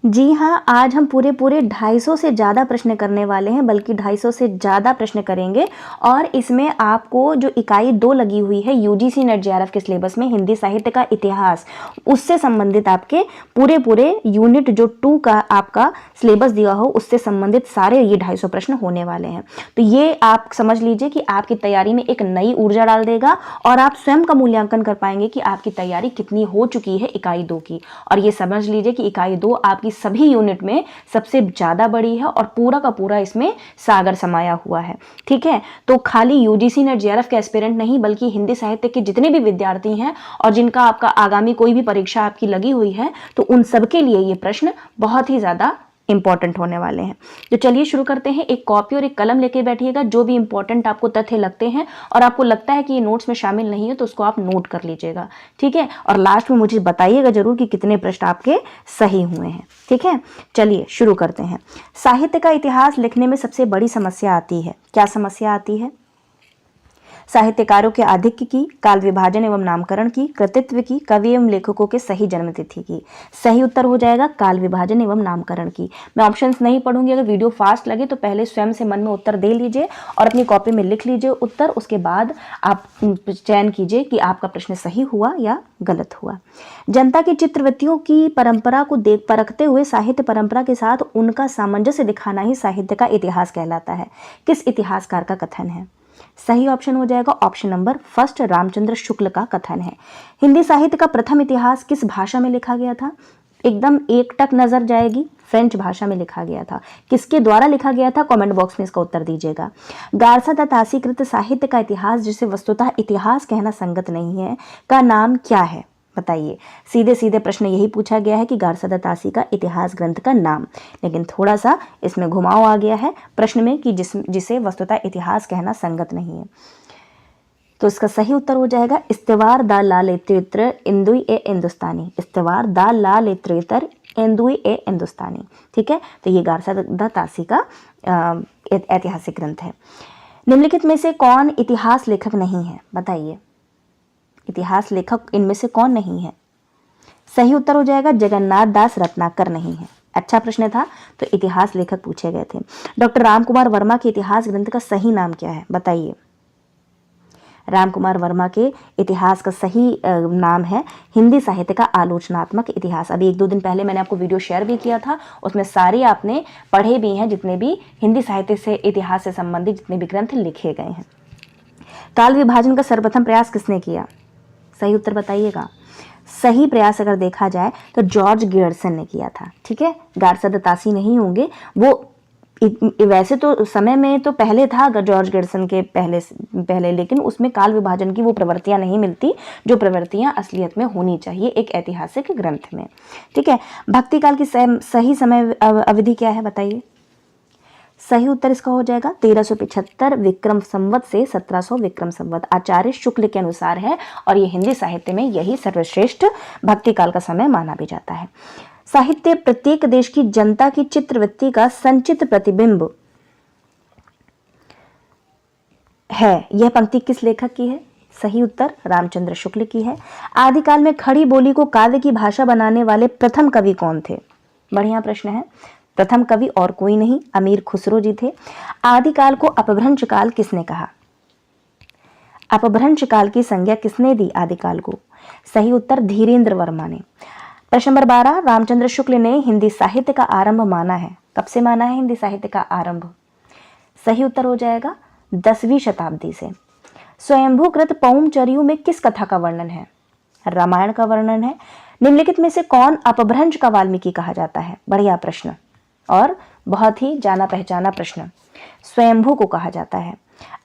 जी हाँ, आज हम पूरे 250 से ज़्यादा प्रश्न करने वाले हैं, बल्कि 250 से ज़्यादा प्रश्न करेंगे। और इसमें आपको जो इकाई 2 लगी हुई है यूजीसी नेट जेआरएफ के सिलेबस में, हिंदी साहित्य का इतिहास, उससे संबंधित आपके पूरे यूनिट जो 2 का आपका सिलेबस दिया हो उससे संबंधित सारे ये 250 प्रश्न होने वाले हैं। तो ये आप समझ लीजिए कि आपकी तैयारी में एक नई ऊर्जा डाल देगा और आप स्वयं का मूल्यांकन कर पाएंगे कि आपकी तैयारी कितनी हो चुकी है इकाई 2 की। और ये समझ लीजिए कि इकाई 2 आपकी सभी यूनिट में सबसे ज्यादा बड़ी है और पूरा का पूरा इसमें सागर समाया हुआ है। ठीक है, तो खाली यूजीसी नेट जेआरएफ के एस्पिरेंट नहीं, बल्कि हिंदी साहित्य के जितने भी विद्यार्थी हैं और जिनका आपका आगामी कोई भी परीक्षा आपकी लगी हुई है, तो उन सबके लिए ये प्रश्न बहुत ही ज्यादा इंपॉर्टेंट होने वाले हैं। तो चलिए शुरू करते हैं। एक कॉपी और एक कलम लेके बैठिएगा। जो भी इंपॉर्टेंट आपको तथ्य लगते हैं और आपको लगता है कि ये नोट्स में शामिल नहीं है तो उसको आप नोट कर लीजिएगा। ठीक है, और लास्ट में मुझे बताइएगा जरूर कि कितने प्रश्न आपके सही हुए हैं। ठीक है, चलिए शुरू करते हैं। साहित्य का इतिहास लिखने में सबसे बड़ी समस्या आती है। क्या समस्या आती है? साहित्यकारों के आधिक्य की, काल विभाजन एवं नामकरण की, कृतित्व की, कवि एवं लेखकों के सही जन्मतिथि की। सही उत्तर हो जाएगा काल विभाजन एवं नामकरण की। मैं ऑप्शंस नहीं पढ़ूंगी। अगर वीडियो फास्ट लगे तो पहले स्वयं से मन में उत्तर दे लीजिए और अपनी कॉपी में लिख लीजिए उत्तर। उसके बाद आप चयन कीजिए कि आपका प्रश्न सही हुआ या गलत हुआ। जनता की चित्रवृत्तियों की परंपरा को देख परखते हुए साहित्य परंपरा के साथ उनका सामंजस्य दिखाना ही साहित्य का इतिहास कहलाता है। किस इतिहासकार का कथन है? सही ऑप्शन हो जाएगा option number first, Ramchandra Shukla का कथन है। हिंदी साहित्य का प्रथम इतिहास किस भाषा में लिखा गया था? एकदम एकटक नजर जाएगी, फ्रेंच भाषा में लिखा गया था। किसके द्वारा लिखा गया था? कमेंट बॉक्स में इसका उत्तर दीजिएगा। गारसा दत्तासी कृत साहित्य का इतिहास, जिसे वस्तुतः इतिहास कहना संगत नहीं है, का नाम क्या है? बताइए। सीधे सीधे प्रश्न यही पूछा गया है कि गारसा दत्तासी का इतिहास ग्रंथ का नाम, लेकिन थोड़ा सा इसमें घुमाव आ गया है प्रश्न में कि जिसे वस्तुतः इतिहास कहना संगत नहीं है। तो इसका सही उत्तर हो जाएगा इस्तेवार दा लाल इत्र इंदुई ए हिंदुस्तानी। इस्तेवार दा लाल इत्र इंदुई ए हिंदुस्तानी। ठीक है, तो ये गारसा दत्तासी का ऐतिहासिक ग्रंथ है। निम्नलिखित में से कौन इतिहास लेखक नहीं है? बताइए, इतिहास लेखक इनमें से कौन नहीं है? सही उत्तर हो जाएगा जगन्नाथ दास रत्नाकर नहीं है। अच्छा प्रश्न था, तो इतिहास लेखक पूछे गए थे। डॉक्टर रामकुमार वर्मा के इतिहास ग्रंथ का सही नाम क्या है? बताइए। रामकुमार वर्मा के इतिहास का सही नाम है हिंदी साहित्य का आलोचनात्मक इतिहास। अभी 1-2 दिन पहले मैंने आपको वीडियो शेयर भी किया था, उसमें सारे आपने पढ़े भी हैं, जितने भी हिंदी साहित्य से इतिहास से संबंधित जितने भी ग्रंथ लिखे गए हैं। काल विभाजन का सर्वप्रथम प्रयास किसने किया? सही उत्तर बताइएगा। सही प्रयास अगर देखा जाए तो जॉर्ज गियर्सन ने किया था। ठीक है, गारसा दत्तासी नहीं होंगे वो। वैसे तो समय में तो पहले था जॉर्ज गियर्सन के पहले, लेकिन उसमें काल विभाजन की वो प्रवृत्तियां नहीं मिलती जो प्रवृत्तियां असलियत में होनी चाहिए एक ऐतिहासिक ग्रंथ में। ठीक है, भक्ति काल की सही समय अवधि क्या है? बताइए। सही उत्तर इसका हो जाएगा 1375 विक्रम संवत से 1700 विक्रम संवत। आचार्य शुक्ल के अनुसार है और ये हिंदी साहित्य में यही सर्वश्रेष्ठ भक्ति काल का समय माना भी जाता है। साहित्य प्रत्येक देश की जनता की चित्रवृत्ति का संचित प्रतिबिंब है। यह पंक्ति किस लेखक की है? सही उत्तर रामचंद्र शुक्ल की है। आदिकाल में खड़ी बोली को काव्य की भाषा बनाने वाले प्रथम कवि कौन थे? बढ़िया प्रश्न है। प्रथम कवि और कोई नहीं, अमीर खुसरो जी थे। आदिकाल को अपभ्रंश काल किसने कहा? अपभ्रंश काल की संज्ञा किसने दी आदिकाल को? सही उत्तर धीरेन्द्र वर्मा ने। प्रश्न नंबर 12, रामचंद्र शुक्ल ने हिंदी साहित्य का आरंभ माना है। कब से माना है हिंदी साहित्य का आरंभ? सही उत्तर हो जाएगा 10वीं शताब्दी से। स्वयंभूकृत पौमचर्यु में किस कथा का वर्णन है? रामायण का वर्णन है। निम्नलिखित में से कौन अपभ्रंश का वाल्मीकि कहा जाता है? बढ़िया प्रश्न और बहुत ही जाना पहचाना प्रश्न। स्वयंभू को कहा जाता है।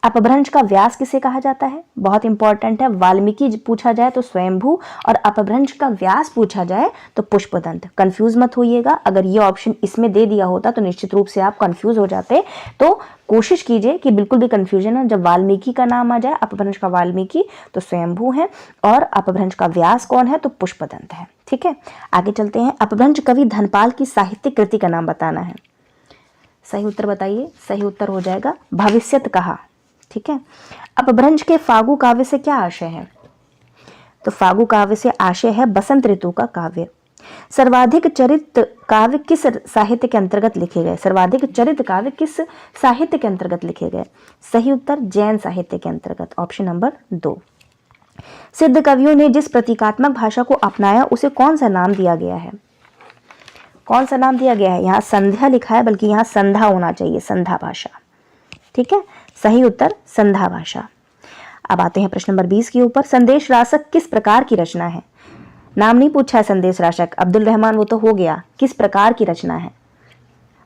अपभ्रंश का व्यास किसे कहा जाता है? बहुत इंपॉर्टेंट है। वाल्मीकि पूछा जाए तो स्वयंभू और अपभ्रंश का व्यास पूछा जाए तो पुष्पदंत। कंफ्यूज मत होइएगा। अगर ये ऑप्शन इसमें दे दिया होता तो निश्चित रूप से आप कंफ्यूज हो जाते। तो कोशिश कीजिए कि बिल्कुल भी कंफ्यूजन है, जब वाल्मीकि का नाम आ जाए, अपभ्रंश का वाल्मीकि, तो स्वयंभू है और अपभ्रंश का व्यास कौन है? तो पुष्पदंत है। ठीक है, आगे चलते हैं। अपभ्रंश कवि धनपाल की साहित्यिक कृति का नाम बताना है। सही उत्तर बताइए। सही उत्तर हो जाएगा भविष्यत कहा। ठीक है, अपभ्रंश के फागु काव्य से क्या आशय है? तो फागु काव्य से आशय है बसंत ऋतु का काव्य। सर्वाधिक चरित काव्य किस साहित्य के अंतर्गत लिखे गए? सर्वाधिक चरित काव्य किस साहित्य के अंतर्गत लिखे गए? सही उत्तर जैन साहित्य के अंतर्गत, ऑप्शन नंबर 2। सिद्ध कवियों ने जिस प्रतीकात्मक भाषा को अपनाया उसे कौन सा नाम दिया गया है? कौन सा नाम दिया गया है? यहाँ संध्या लिखा है, बल्कि यहाँ संधा होना चाहिए, संधा भाषा। ठीक है, सही उत्तर संधा भाषा। अब आते हैं प्रश्न नंबर 20 के ऊपर। संदेश रासक किस प्रकार की रचना है? नाम नहीं पूछा है संदेश रासक, अब्दुल रहमान वो तो हो गया, किस प्रकार की रचना है?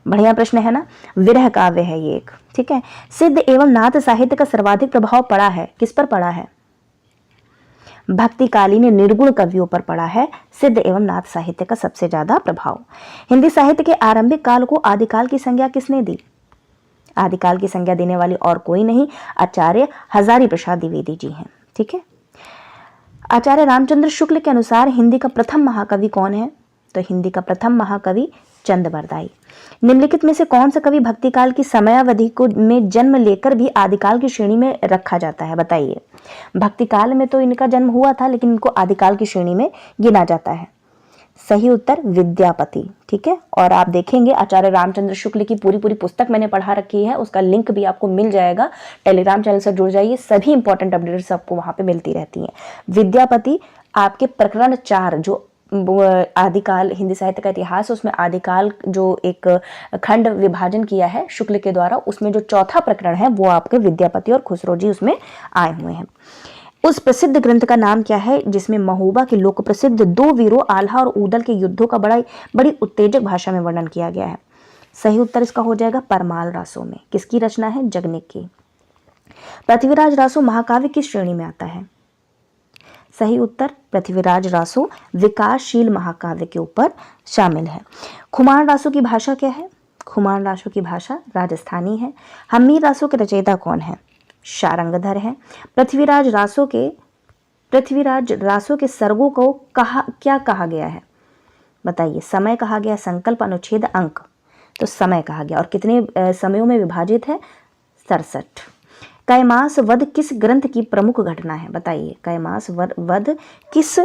बढ़िया प्रश्न है ना, विरह काव्य है ये एक। ठीक है, सिद्ध एवं नाथ साहित्य का सर्वाधिक प्रभाव पड़ा है, किस पर पड़ा है? भक्तिकालीन निर्गुण कवियों पर पड़ा है सिद्ध एवं नाथ साहित्य का सबसे ज्यादा प्रभाव। हिंदी साहित्य के आरंभिक काल को आदिकाल की संज्ञा किसने दी? आदिकाल की संज्ञा देने वाली और कोई नहीं, आचार्य हजारी प्रसाद द्विवेदी जी हैं। ठीक है, आचार्य रामचंद्र शुक्ल के अनुसार हिंदी का प्रथम महाकवि कौन है? तो हिंदी का प्रथम महाकवि चंदबरदाई। निम्नलिखित में से कौन सा कवि भक्तिकाल की समयावधि को में जन्म लेकर भी आदिकाल की श्रेणी में रखा जाता है? बताइए। भक्तिकाल में तो इनका जन्म हुआ था, लेकिन इनको आदिकाल की श्रेणी में गिना जाता है। सही उत्तर विद्यापति। ठीक है, और आप देखेंगे आचार्य रामचंद्र शुक्ल की पूरी पुस्तक मैंने पढ़ा रखी है, उसका लिंक भी आपको मिल जाएगा। टेलीग्राम चैनल से जुड़ जाइए, सभी इंपॉर्टेंट अपडेट्स आपको वहां पे मिलती रहती हैं। विद्यापति आपके प्रकरण 4 जो आदिकाल हिंदी साहित्य का इतिहास, उसमें आदिकाल जो एक खंड विभाजन किया है शुक्ल के द्वारा, उसमें जो चौथा प्रकरण है वो आपके विद्यापति और खुसरो जी उसमें आए हुए हैं। उस प्रसिद्ध ग्रंथ का नाम क्या है जिसमें महोबा के लोक प्रसिद्ध 2 वीरों आल्हा और ऊदल के युद्धों का बड़ी उत्तेजक भाषा में वर्णन किया गया है? सही उत्तर इसका हो जाएगा परमाल रासो में। किसकी रचना है? जगनिक की। पृथ्वीराज रासो महाकाव्य किस श्रेणी में आता है? सही उत्तर पृथ्वीराज रासो विकासशील महाकाव्य के ऊपर शामिल है। खुमान रासो की भाषा क्या है? खुमान रासो की भाषा राजस्थानी है। हमीर रासो के रचयिता कौन है? शारंगधर है। पृथ्वीराज रासो के सर्गों को क्या कहा गया है? बताइए। समय कहा गया, संकल्प, अनुच्छेद, अंक। तो समय कहा गया। और कितने समयों में विभाजित है? 67। कैमास वध किस ग्रंथ की प्रमुख घटना है? बताइए, कैमास वध किस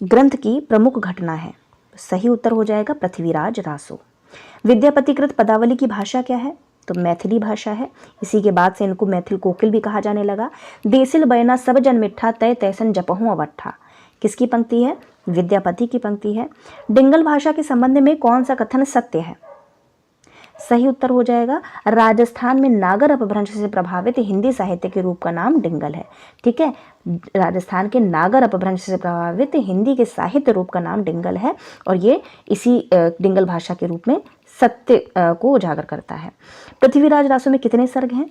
ग्रंथ की प्रमुख घटना है? सही उत्तर हो जाएगा पृथ्वीराज रासो। विद्यापतिकृत पदावली की भाषा क्या है? तो मैथिली भाषा है। इसी के बाद से इनको मैथिल कोकिल भी कहा जाने लगा। देसिल बयना सब जन मिठा तय तैसन जपहूं अवट्ठा, किसकी पंक्ति है? विद्यापति की पंक्ति है। डिंगल भाषा के संबंध में कौन सा कथन सत्य है? सही उत्तर हो जाएगा राजस्थान में नागर अपभ्रंश से प्रभावित हिंदी साहित्य के रूप का नाम डिंगल है। ठीक है, राजस्थान के नागर अपभ्रंश से प्रभावित हिंदी के साहित्य रूप का नाम डिंगल है, और ये इसी डिंगल भाषा के रूप में सत्य को उजागर करता है। पृथ्वीराज रासो में कितने सर्ग हैं?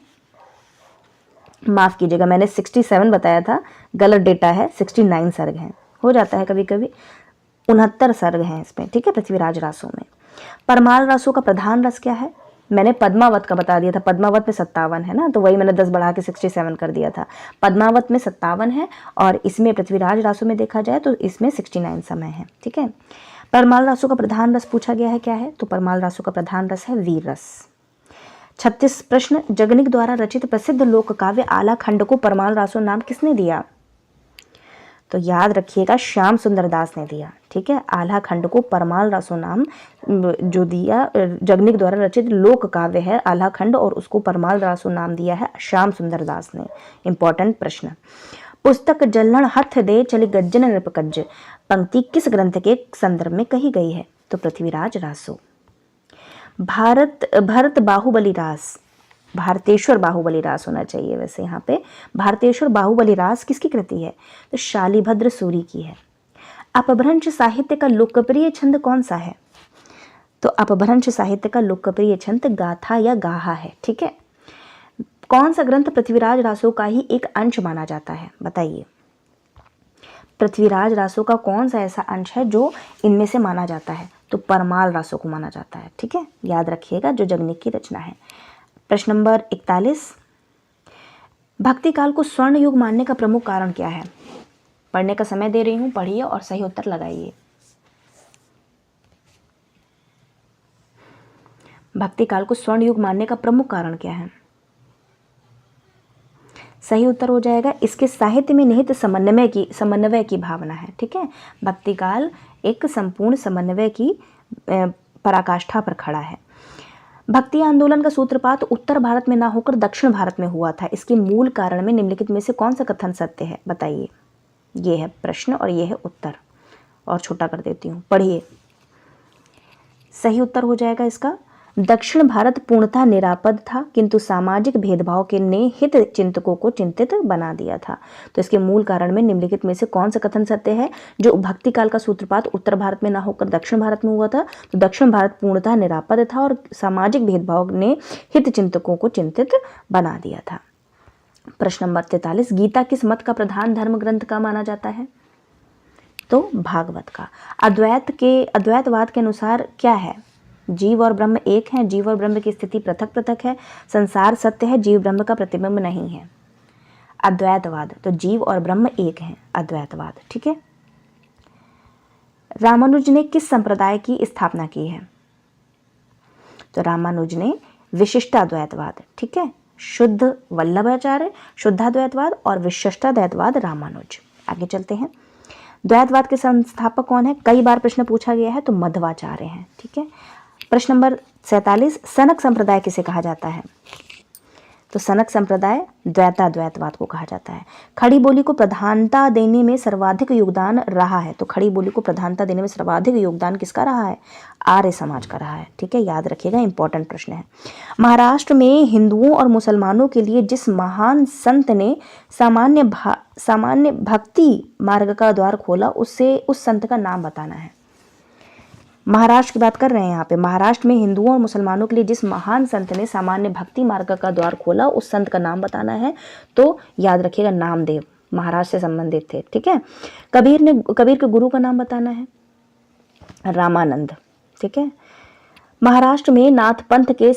माफ कीजिएगा, मैंने 67 बताया था, गलत डेटा है, 69 सर्ग हैं। हो जाता है कभी कभी। 69 सर्ग हैं इसमें। ठीक है, पृथ्वीराज रासो में। परमाल रासो का प्रधान रस क्या है? मैंने पद्मावत का बता दिया था, पद्मावत में 57 है ना, तो वही मैंने 10 बढ़ा के 67 कर दिया था। पद्मावत में 57 है, और इसमें पृथ्वीराज रासो में देखा जाए तो इसमें 69 समय है। ठीक है, परमाल रासो का प्रधान रस पूछा गया है, क्या है? तो परमाल रासो का प्रधान रस है वीर रस। 36 प्रश्न। जगनिक द्वारा रचित प्रसिद्ध लोक काव्य आला खंड को परमाल रासो नाम किसने दिया? तो याद रखिएगा, श्याम सुंदर दास ने दिया। ठीक है, आल्हा खंड को परमाल रासो नाम जो दिया, जगनिक द्वारा रचित लोक काव्य है आल्हा खंड, और उसको परमाल रासो नाम दिया है श्याम सुंदर दास ने। इंपॉर्टेंट प्रश्न। पुस्तक जल्हण हथ दे चली गज्जन नृपकज्ज पंक्ति किस ग्रंथ के संदर्भ में कही गई है? तो पृथ्वीराज रासो। भरत बाहुबली रास, भारतेश्वर बाहुबली रास होना चाहिए वैसे यहाँ पे। भारतेश्वर बाहुबली रास किसकी कृति है? तो शालिभद्र सूरी की है। अपभ्रंश साहित्य का लोकप्रिय छंद कौन सा है? तो अपभ्रंश साहित्य का लोकप्रिय छंद गाथा या गाहा है। ठीक है, कौन सा ग्रंथ पृथ्वीराज रासो का ही एक अंश माना जाता है? बताइए। पृथ्वीराज रासो का कौन सा ऐसा अंश है जो इनमें से माना जाता है? तो परमाल रासो को माना जाता है। ठीक है, याद रखिएगा, जो जगनिक की रचना है। प्रश्न नंबर 41। भक्तिकाल को स्वर्ण युग मानने का प्रमुख कारण क्या है? पढ़ने का समय दे रही हूं, पढ़िए और सही उत्तर लगाइए। भक्तिकाल को स्वर्ण युग मानने का प्रमुख कारण क्या है? सही उत्तर हो जाएगा। इसके साहित्य में निहित समन्वय की भावना है। ठीक है, भक्ति काल एक संपूर्ण समन्वय की पराकाष्ठा पर खड़ा है। भक्ति आंदोलन का सूत्रपात उत्तर भारत में ना होकर दक्षिण भारत में हुआ था। इसके मूल कारण में निम्नलिखित में से कौन सा कथन सत्य है, बताइए। ये है प्रश्न और ये है उत्तर, और छोटा कर देती हूँ, पढ़िए। सही उत्तर हो जाएगा इसका, दक्षिण भारत पूर्णतः निरापद था, किंतु सामाजिक भेदभाव के ने हित चिंतकों को चिंतित बना दिया था। तो इसके मूल कारण में निम्नलिखित में से कौन सा कथन सत्य है। जो भक्ति काल का सूत्रपात उत्तर भारत में ना होकर दक्षिण भारत में हुआ था, तो दक्षिण भारत पूर्णतः निरापद था और सामाजिक भेदभाव ने हित चिंतकों को चिंतित बना दिया था। प्रश्न नंबर 43, गीता किस मत का प्रधान धर्म ग्रंथ का माना जाता है, तो भागवत का। अद्वैतवाद के अनुसार क्या है, जीव और ब्रह्म एक हैं, जीव और ब्रह्म की स्थिति पृथक पृथक है, संसार सत्य है, जीव ब्रह्म का प्रतिबिंब नहीं है। अद्वैतवाद, तो जीव और ब्रह्म एक हैं, अद्वैतवाद। ठीक है। रामानुज ने किस संप्रदाय की स्थापना की है, तो रामानुज ने विशिष्टाद्वैतवाद। ठीक है, शुद्ध वल्लभाचार्य, शुद्धाद्वैतवाद और विशिष्टाद्वैतवाद रामानुज। आगे चलते हैं। द्वैतवाद के संस्थापक कौन है, कई बार प्रश्न पूछा गया है, तो मध्वाचार्य हैं। ठीक है। प्रश्न नंबर 47, सनक संप्रदाय किसे कहा जाता है, तो सनक संप्रदाय द्वैताद्वैतवाद को कहा जाता है। खड़ी बोली को प्रधानता देने में सर्वाधिक योगदान रहा है, तो खड़ी बोली को प्रधानता देने में सर्वाधिक योगदान किसका रहा है, आर्य समाज का रहा है। ठीक है, याद रखिएगा, इंपॉर्टेंट प्रश्न है। महाराष्ट्र में हिंदुओं और मुसलमानों के लिए जिस महान संत ने सामान्य भक्ति मार्ग का द्वार खोला, उस संत का नाम बताना है। महाराष्ट्र की बात कर रहे हैं यहाँ पे। महाराष्ट्र में हिंदुओं और मुसलमानों के लिए जिस महान संत ने सामान्य भक्ति मार्ग का द्वार खोला, उस संत का नाम बताना है। तो याद रखिएगा, नामदेव महाराष्ट्र से संबंधित थे। ठीक है। कबीर के गुरु का नाम बताना है, रामानंद। ठीक है। महाराष्ट्र में नाथ पंथ के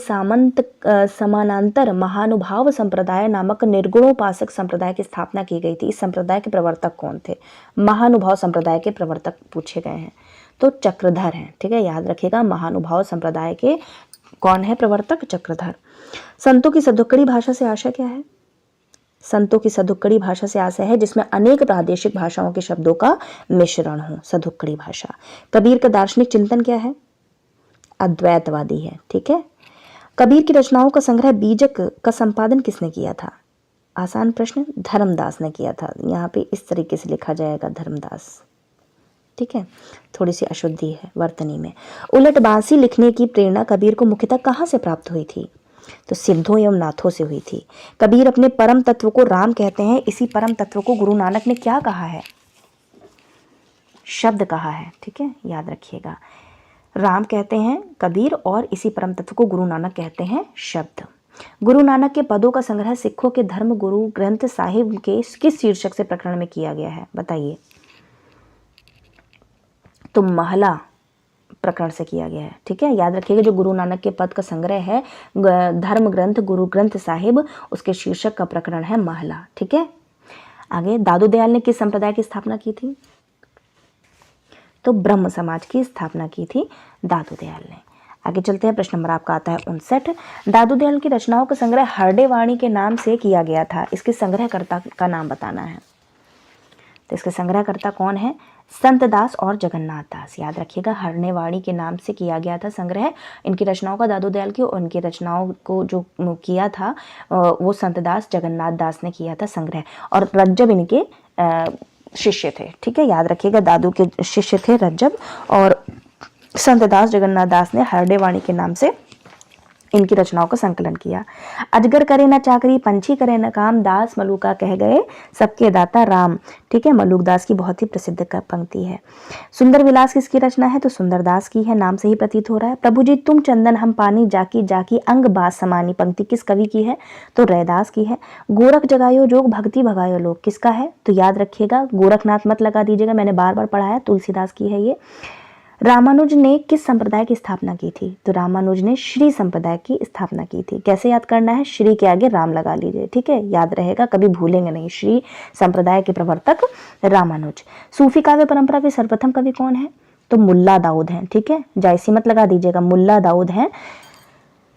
समानांतर महानुभाव संप्रदाय नामक निर्गुणोपासक संप्रदाय की स्थापना की गई थी। इस संप्रदाय के प्रवर्तक कौन थे, महानुभाव संप्रदाय के प्रवर्तक पूछे गए हैं, तो चक्रधर हैं। ठीक है, याद रखिएगा, महानुभाव संप्रदाय के कौन है प्रवर्तक, चक्रधर। संतों की सदुक्कड़ी भाषा से आशय क्या है, संतों की सदुक्कड़ी भाषा से आशय है जिसमें अनेक प्रादेशिक भाषाओं के शब्दों का मिश्रण हो, सदुक्कड़ी भाषा। कबीर का दार्शनिक चिंतन क्या है, अद्वैतवादी है। ठीक है। कबीर की रचनाओं का संग्रह बीजक का संपादन किसने किया था, आसान प्रश्न, धर्मदास ने किया था। यहाँ पे इस तरीके से लिखा जाएगा, धर्मदास। ठीक है, थोड़ी सी अशुद्धि है वर्तनी में। उलट बांसी लिखने की प्रेरणा कबीर को मुख्यतः कहाँ से प्राप्त हुई थी, तो सिद्धों एवं नाथों से हुई थी। कबीर अपने परम तत्व को राम कहते हैं। इसी परम तत्व को गुरु नानक ने क्या कहा है, शब्द कहा है। ठीक है, याद रखिएगा, राम कहते हैं कबीर और इसी परम तत्व को गुरु नानक कहते हैं शब्द। गुरु नानक के पदों का संग्रह सिखों के धर्म गुरु ग्रंथ साहिब के किस शीर्षक से प्रकरण में किया गया है, बताइए। तो महला प्रकरण से किया गया है। ठीक है, याद रखिएगा, जो गुरु नानक के पद का संग्रह है धर्म ग्रंथ गुरु ग्रंथ साहिब, उसके शीर्षक का प्रकरण है महला। ठीक है। आगे, दादू दयाल ने किस संप्रदाय की स्थापना की थी, तो ब्रह्म समाज की स्थापना की थी दादू दयाल ने। आगे चलते हैं। प्रश्न नंबर आपका आता है 59। दादू दयाल की रचनाओं का संग्रह हरडे वाणी के नाम से किया गया था। इसके संग्रहकर्ता का नाम बताना है। तो इसके संग्रहकर्ता कौन है, संत दास और जगन्नाथ दास। याद रखिएगा, हरडे वाणी के नाम से किया गया था संग्रह। इनकी रचनाओं का दादू दयाल की, और उनकी रचनाओं को जो किया था वो संत दास जगन्नाथ दास ने किया था संग्रह, और रज्जब इनके शिष्य थे। ठीक है, याद रखिएगा, दादू के शिष्य थे रज्जब, और संत दास जगन्नाथ दास ने हरडे वाणी के नाम से इनकी रचनाओं का संकलन किया। अजगर करे न चाकरी, पंछी करे न काम, दास मलूका कह गए सबके दाता राम। ठीक है, मलूक दास की बहुत ही प्रसिद्ध पंक्ति है। सुंदर विलास किसकी रचना है, तो सुंदर दास की है, नाम से ही प्रतीत हो रहा है। प्रभु जी तुम चंदन हम पानी, जाकी जाकी अंग बास समानी, पंक्ति किस कवि की है, तो रैदास की है। गोरख जगायो जोग भक्ति भगायो लोग, किसका है, तो याद रखिएगा, गोरखनाथ मत लगा दीजिएगा, मैंने बार बार पढ़ा है, तुलसीदास की है ये। रामानुज ने किस संप्रदाय की स्थापना की थी, तो रामानुज ने श्री संप्रदाय की स्थापना की थी। कैसे याद करना है, श्री के आगे राम लगा लीजिए। ठीक है, याद रहेगा, कभी भूलेंगे नहीं। श्री संप्रदाय के प्रवर्तक रामानुज। सूफी काव्य परंपरा के सर्वप्रथम कवि कौन है, तो मुल्ला दाऊद हैं। ठीक है, जायसी मत लगा दीजिएगा, मुल्ला दाऊद हैं,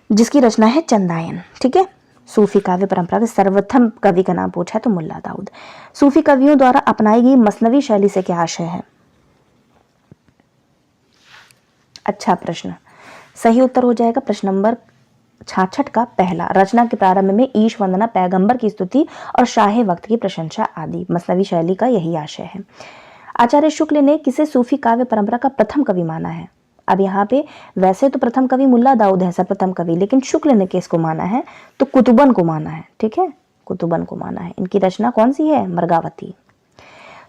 जिसकी रचना है चंदायन। ठीक है, सूफी काव्य परंपरा के सर्वप्रथम कवि का नाम पूछा है तो मुल्ला दाऊद। सूफी कवियों द्वारा अपनाई गई मसनवी शैली से क्या आशय है? अच्छा प्रश्न। सही उत्तर हो जाएगा प्रश्न नंबर 66 का पहला। रचना के प्रारंभ में ईश वंदना, पैगंबर की स्तुति और शाह वक्त की प्रशंसा आदि। मसनवी शैली का यही आशय है। आचार्य शुक्ल ने किसे सूफी काव्य परंपरा का प्रथम कवि माना है? अब यहाँ पे वैसे तो प्रथम कवि मुल्ला दाऊद है सर्वप्रथम कवि, लेकिन शुक्ल ने किसको माना है? तो कुतुबन को माना है। ठीक है, कुतुबन को माना है। इनकी रचना कौन सी है? मर्गावती।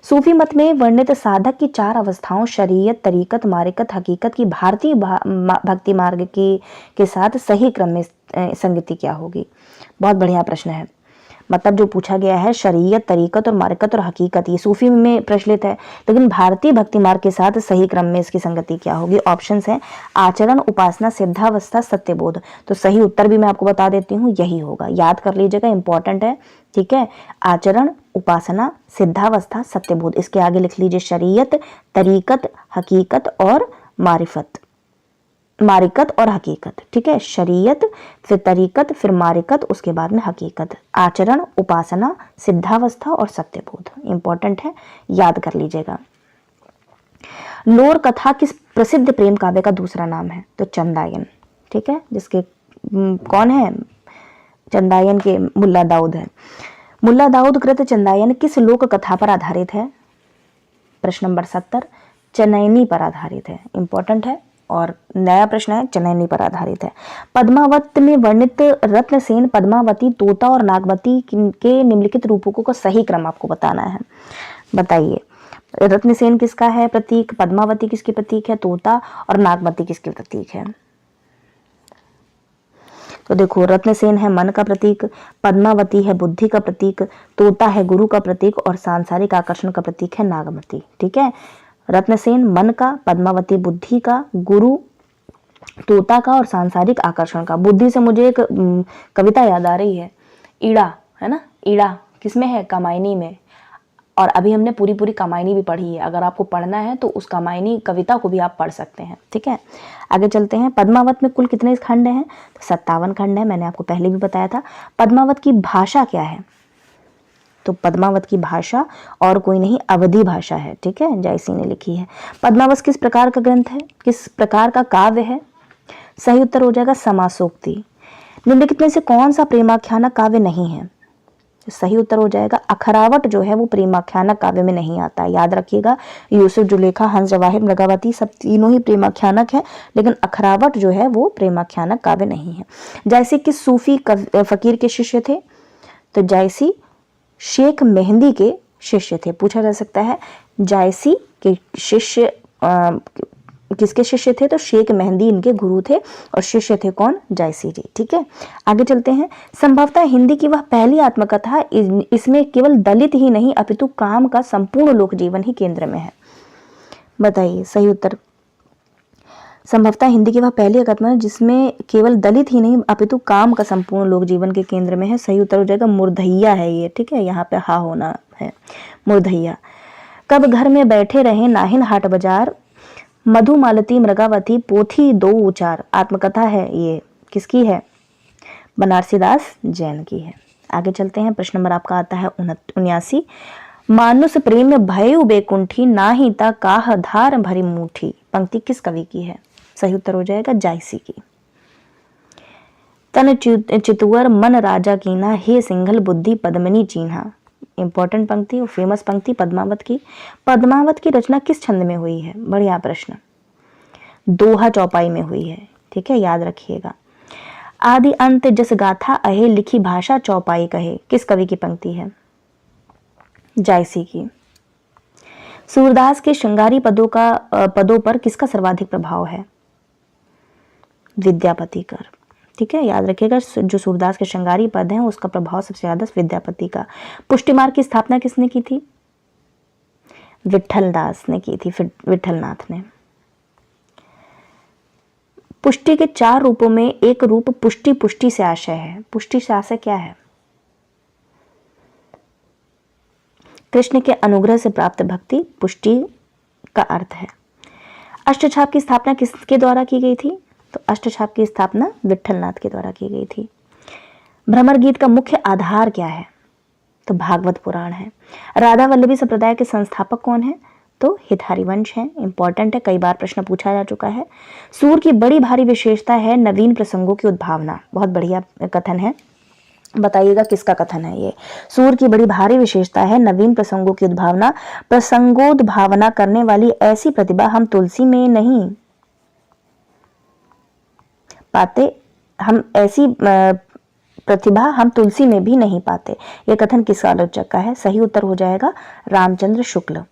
सूफी मत में वर्णित साधक की 4 अवस्थाओं शरीयत, तरीकत, मारिकत, हकीकत की भारतीय भक्ति मार्ग के साथ सही क्रम में संगति क्या होगी? बहुत बढ़िया प्रश्न है। मतलब जो पूछा गया है शरीयत, तरीकत और मारिकत और हकीकत, ये सूफी में प्रचलित है, लेकिन भारतीय भक्ति मार्ग के साथ सही क्रम में इसकी संगति क्या होगी? ऑप्शंस हैं आचरण, उपासना, सिद्धावस्था, सत्यबोध। तो सही उत्तर भी मैं आपको बता देती हूँ, यही होगा। याद कर लीजिएगा, इंपॉर्टेंट है। ठीक है, आचरण, उपासना, सिद्धावस्था, सत्यबोध। इसके आगे लिख लीजिए शरीयत, तरीकत, हकीकत और मारिकत और हकीकत। ठीक है, शरीयत, फिर तरीकत, फिर मारिकत, उसके बाद में हकीकत। आचरण, उपासना, सिद्धावस्था और सत्यबोध। इंपॉर्टेंट है, याद कर लीजिएगा। लोर कथा किस प्रसिद्ध प्रेम काव्य का दूसरा नाम है? तो चंदायन। ठीक है, जिसके कौन है? चंदायन के मुल्ला दाऊद है। मुल्ला दाऊद कृत चंदायन किस लोक कथा पर आधारित है? प्रश्न नंबर 70 चनैनी पर आधारित है। इंपॉर्टेंट है और नया प्रश्न है, चनैनी पर आधारित है। पद्मावत में वर्णित रत्नसेन, पद्मावती, तोता और नागवती के निम्नलिखित रूपकों का सही क्रम आपको बताना है। बताइए, रत्नसेन किसका है प्रतीक? पद्मावती किसकी प्रतीक है? तोता। और नागवती किसकी प्रतीक है? तो देखो, रत्नसेन है मन का प्रतीक, पद्मावती है बुद्धि का प्रतीक, तोता है गुरु का प्रतीक और सांसारिक आकर्षण का प्रतीक है नागवती। ठीक है, रत्नसेन मन का, पद्मावती बुद्धि का, गुरु तोता का और सांसारिक आकर्षण का। बुद्धि से मुझे एक कविता याद आ रही है, ईड़ा है ना, ईड़ा किसमें है? कामायनी में। और अभी हमने पूरी कामायनी भी पढ़ी है, अगर आपको पढ़ना है तो उस कामायनी कविता को भी आप पढ़ सकते हैं। ठीक है, आगे चलते हैं। पद्मावत में कुल कितने खंड हैं? तो 57 खंड है, मैंने आपको पहले भी बताया था। पद्मावत की भाषा क्या है? तो पद्मावत की भाषा और कोई नहीं, अवधी भाषा है। ठीक है, जायसी ने लिखी है। पद्मावत किस प्रकार का ग्रंथ है? किस प्रकार का काव्य है? सही उत्तर हो जाएगा समासोक्ति। निम्नलिखित में से कौन सा प्रेमाख्यानक काव्य नहीं है? सही उत्तर हो जाएगा अखरावट जो है वो प्रेमाख्यानक काव्य में नहीं आता। याद रखिएगा, यूसुफ, जुलेखा, हंस जवाहिर, मृगावती सब तीनों ही प्रेमाख्यानक है, लेकिन अखरावट जो है वो प्रेमाख्यानक काव्य नहीं है। जायसी किस सूफी फकीर के शिष्य थे? तो जायसी शेख मेहंदी के शिष्य थे। पूछा जा सकता है जायसी के शिष्य किसके शिष्य थे? तो शेख मेहंदी इनके गुरु थे और शिष्य थे कौन? जायसी जी। ठीक है, आगे चलते हैं। संभवतः हिंदी की वह पहली आत्मकथा इसमें केवल दलित ही नहीं अपितु काम का संपूर्ण लोक जीवन ही केंद्र में है। बताइए सही उत्तर। संभवतः हिंदी की वह पहली आत्मकथा जिसमें केवल दलित ही नहीं अपितु काम का संपूर्ण लोक जीवन के केंद्र में है। सही उत्तर हो जाएगा मुर्धैया है ये। ठीक है, यहाँ पे हा होना है, मुर्धैया। कब घर में बैठे रहे नाहिन हाट बाजार, मधुमालती, मृगावती, पोथी दो उचार। आत्मकथा है ये, किसकी है? बनारसी दास जैन की है। आगे चलते हैं। प्रश्न नंबर आपका आता है 79। मानुष प्रेम भयउ बेकुंठी, नाही ता काह धार भरी मुठी। पंक्ति किस कवि की है? सही उत्तर हो जाएगा जायसी की। तन चितुअर मन राजा कीना, हे सिंघल बुद्धि पद्मिनी चीन्हा। इंपॉर्टेंट पंक्ति और फेमस पंक्ति पद्मावत की। पद्मावत की रचना किस छंद में हुई है? बढ़िया प्रश्न, दोहा चौपाई में हुई है। ठीक है, याद रखिएगा। आदि अंत जस गाथा अहे, लिखी भाषा चौपाई कहे। किस कवि की पंक्ति है? जायसी की। सूरदास के श्रृंगारी पदों पर किसका सर्वाधिक प्रभाव है? विद्यापति का। ठीक है, याद रखिएगा, जो सूरदास के श्रृंगारी पद हैं उसका प्रभाव सबसे ज्यादा विद्यापति का। पुष्टि मार्ग की स्थापना किसने की थी? विठल दास ने की थी, विठलनाथ ने। पुष्टि के 4 रूपों में एक रूप पुष्टि से आशय है। पुष्टि से आशय क्या है? कृष्ण के अनुग्रह से प्राप्त भक्ति पुष्टि का अर्थ है। अष्टछाप की स्थापना किसके द्वारा की गई थी? तो अष्टछाप की स्थापना विठलनाथ के द्वारा की गई थी। भ्रमर गीत का मुख्य आधार क्या है? तो भागवत पुराण है। राधा वल्लभी संप्रदाय के संस्थापक कौन है? तो हितहरिवंश है। इंपॉर्टेंट है, कई बार प्रश्न पूछा जा चुका है। सूर की बड़ी भारी विशेषता है नवीन प्रसंगों की उद्भावना। बहुत बढ़िया कथन है, बताइएगा किसका कथन है ये? सूर की बड़ी भारी विशेषता है नवीन प्रसंगों की उद्भावना। प्रसंगोद्भावना करने वाली ऐसी प्रतिभा हम तुलसी में नहीं पाते, हम ऐसी प्रतिभा हम तुलसी में भी नहीं पाते। यह कथन किस आलोचक का है? सही उत्तर हो जाएगा रामचंद्र शुक्ल।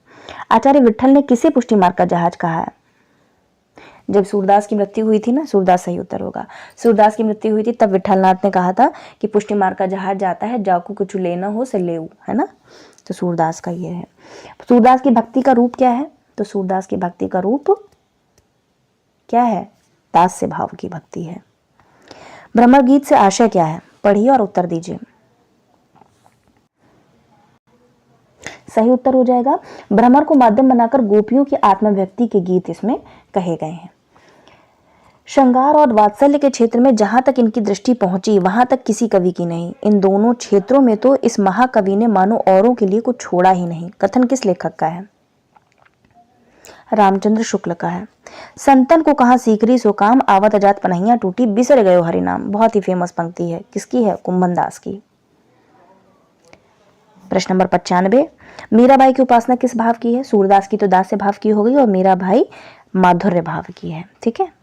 आचार्य विट्ठल ने किसे पुष्टि मार्ग का जहाज कहा है? जब सूरदास की मृत्यु हुई थी ना, सूरदास सही उत्तर होगा। सूरदास की मृत्यु हुई थी तब विट्ठलनाथ ने कहा था कि पुष्टि मार्ग का जहाज जाता है, जाकू कुछ लेना हो से ले, है ना? तो सूरदास का ये है। सूरदास की भक्ति का रूप क्या है? तो सूरदास की भक्ति का रूप क्या है? दास्य भाव की भक्ति है। भ्रमर गीत से आशय क्या है? पढ़िए और उत्तर दीजिए। सही उत्तर हो जाएगा भ्रमर को माध्यम बनाकर गोपियों की आत्मव्यक्ति के गीत इसमें कहे गए हैं। श्रृंगार और वात्सल्य के क्षेत्र में जहां तक इनकी दृष्टि पहुंची वहां तक किसी कवि की नहीं। इन दोनों क्षेत्रों में तो इस महाकवि ने मानो औरों के लिए कुछ छोड़ा ही नहीं। कथन किस लेखक का है? रामचंद्र शुक्ल का है। संतन को कहा सीकरी सो काम, आवत अजात पनहिया टूटी, बिसर गयो हरि नाम। बहुत ही फेमस पंक्ति है। किसकी है? कुंभन दास की। प्रश्न नंबर 95, मीराबाई की उपासना किस भाव की है? सूरदास की तो दास्य भाव की हो गई और मीराबाई माधुर्य भाव की है। ठीक है।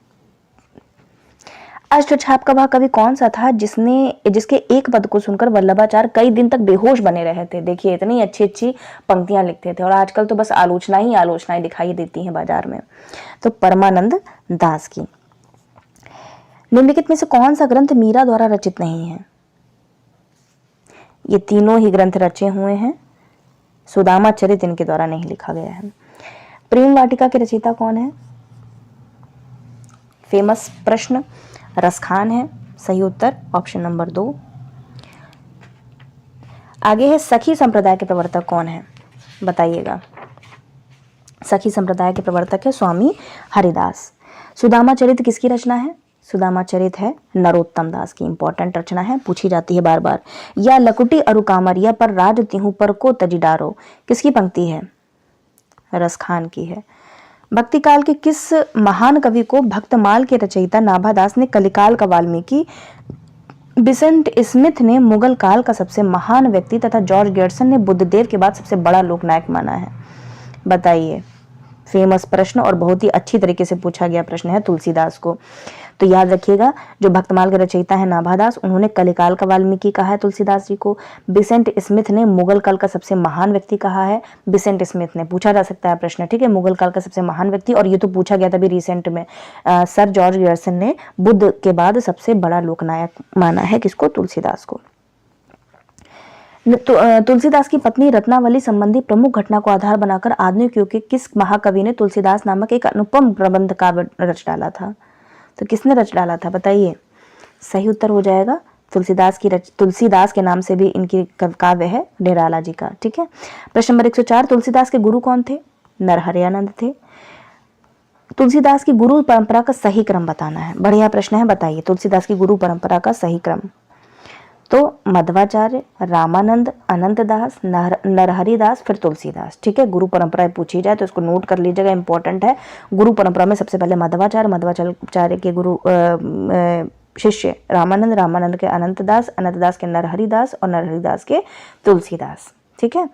अष्टछाप का वह कवि कौन सा था जिसके एक पद को सुनकर वल्लभाचार्य कई दिन तक बेहोश बने रहे थे? देखिए इतनी अच्छी अच्छी पंक्तियां लिखते थे और आजकल तो बस आलोचनाएं दिखाई देती हैं बाजार में। तो परमानंद दास की। निम्नलिखित में से कौन सा ग्रंथ मीरा द्वारा रचित नहीं है? ये तीनों ही ग्रंथ रचे हुए हैं, सुदामा चरित इनके द्वारा नहीं लिखा गया है। प्रेम वाटिका के रचयिता कौन है? फेमस प्रश्न, रसखान है। सही उत्तर ऑप्शन नंबर 2। आगे है सखी संप्रदाय के प्रवर्तक कौन है? बताइएगा। सखी संप्रदाय के प्रवर्तक है स्वामी हरिदास। सुदामा चरित किसकी रचना है? सुदामा चरित है नरोत्तम दास की। इंपॉर्टेंट रचना है, पूछी जाती है बार बार। या लकुटी अरु कामरिया पर राज तिहु पर को तजिडारो, किसकी पंक्ति है? रसखान की है। भक्ति काल के किस महान कवि को भक्तमाल के रचयिता नाभादास ने कलिकाल का वाल्मीकि, बिसेंट स्मिथ ने मुगल काल का सबसे महान व्यक्ति तथा जॉर्ज गेर्सन ने बुद्धदेव के बाद सबसे बड़ा लोकनायक माना है? बताइए। फेमस प्रश्न और बहुत ही अच्छी तरीके से पूछा गया प्रश्न है तुलसीदास को। तो याद रखिएगा, जो भक्तमाल के रचयिता है नाभादास, उन्होंने कलिकाल का वाल्मीकि कहा है तुलसीदास जी को। बिसेंट स्मिथ ने मुगल काल का सबसे महान व्यक्ति कहा है। बिसेंट स्मिथ ने, पूछा जा सकता है प्रश्न, ठीक है, मुगल काल का सबसे महान व्यक्ति। और ये तो पूछा गया था अभी रिसेंट में, सर जॉर्ज गेर्सन ने बुद्ध के बाद सबसे बड़ा लोकनायक माना है किसको? तुलसीदास को। तुलसीदास की पत्नी रत्नावली संबंधी प्रमुख घटना को आधार बनाकर आधुनिक युग के किस महाकवि ने तुलसीदास नामक एक अनुपम प्रबंध काव्य रच डाला था? तो किसने रच डाला था? बताइए। सही उत्तर हो जाएगा तुलसीदास के नाम से भी इनकी काव्य है निराला जी का। ठीक है। प्रश्न नंबर 104, तुलसीदास के गुरु कौन थे? नरहरियानंद थे। तुलसीदास की गुरु परंपरा का सही क्रम बताना है। बढ़िया प्रश्न है, बताइए तुलसीदास की गुरु परंपरा का सही क्रम। तो मध्वाचार्य, रामानंद, अनंतदास, नरहरिदास, फिर तुलसीदास। ठीक है। गुरु परंपरा पूछी जाए तो इसको नोट कर लीजिएगा, इंपॉर्टेंट है। गुरु परंपरा में सबसे पहले मध्वाचार्य के गुरु शिष्य रामानंद, रामानंद के अनंतदास, अनंतदास के नरहरिदास और नरहरिदास के तुलसीदास। ठीक है,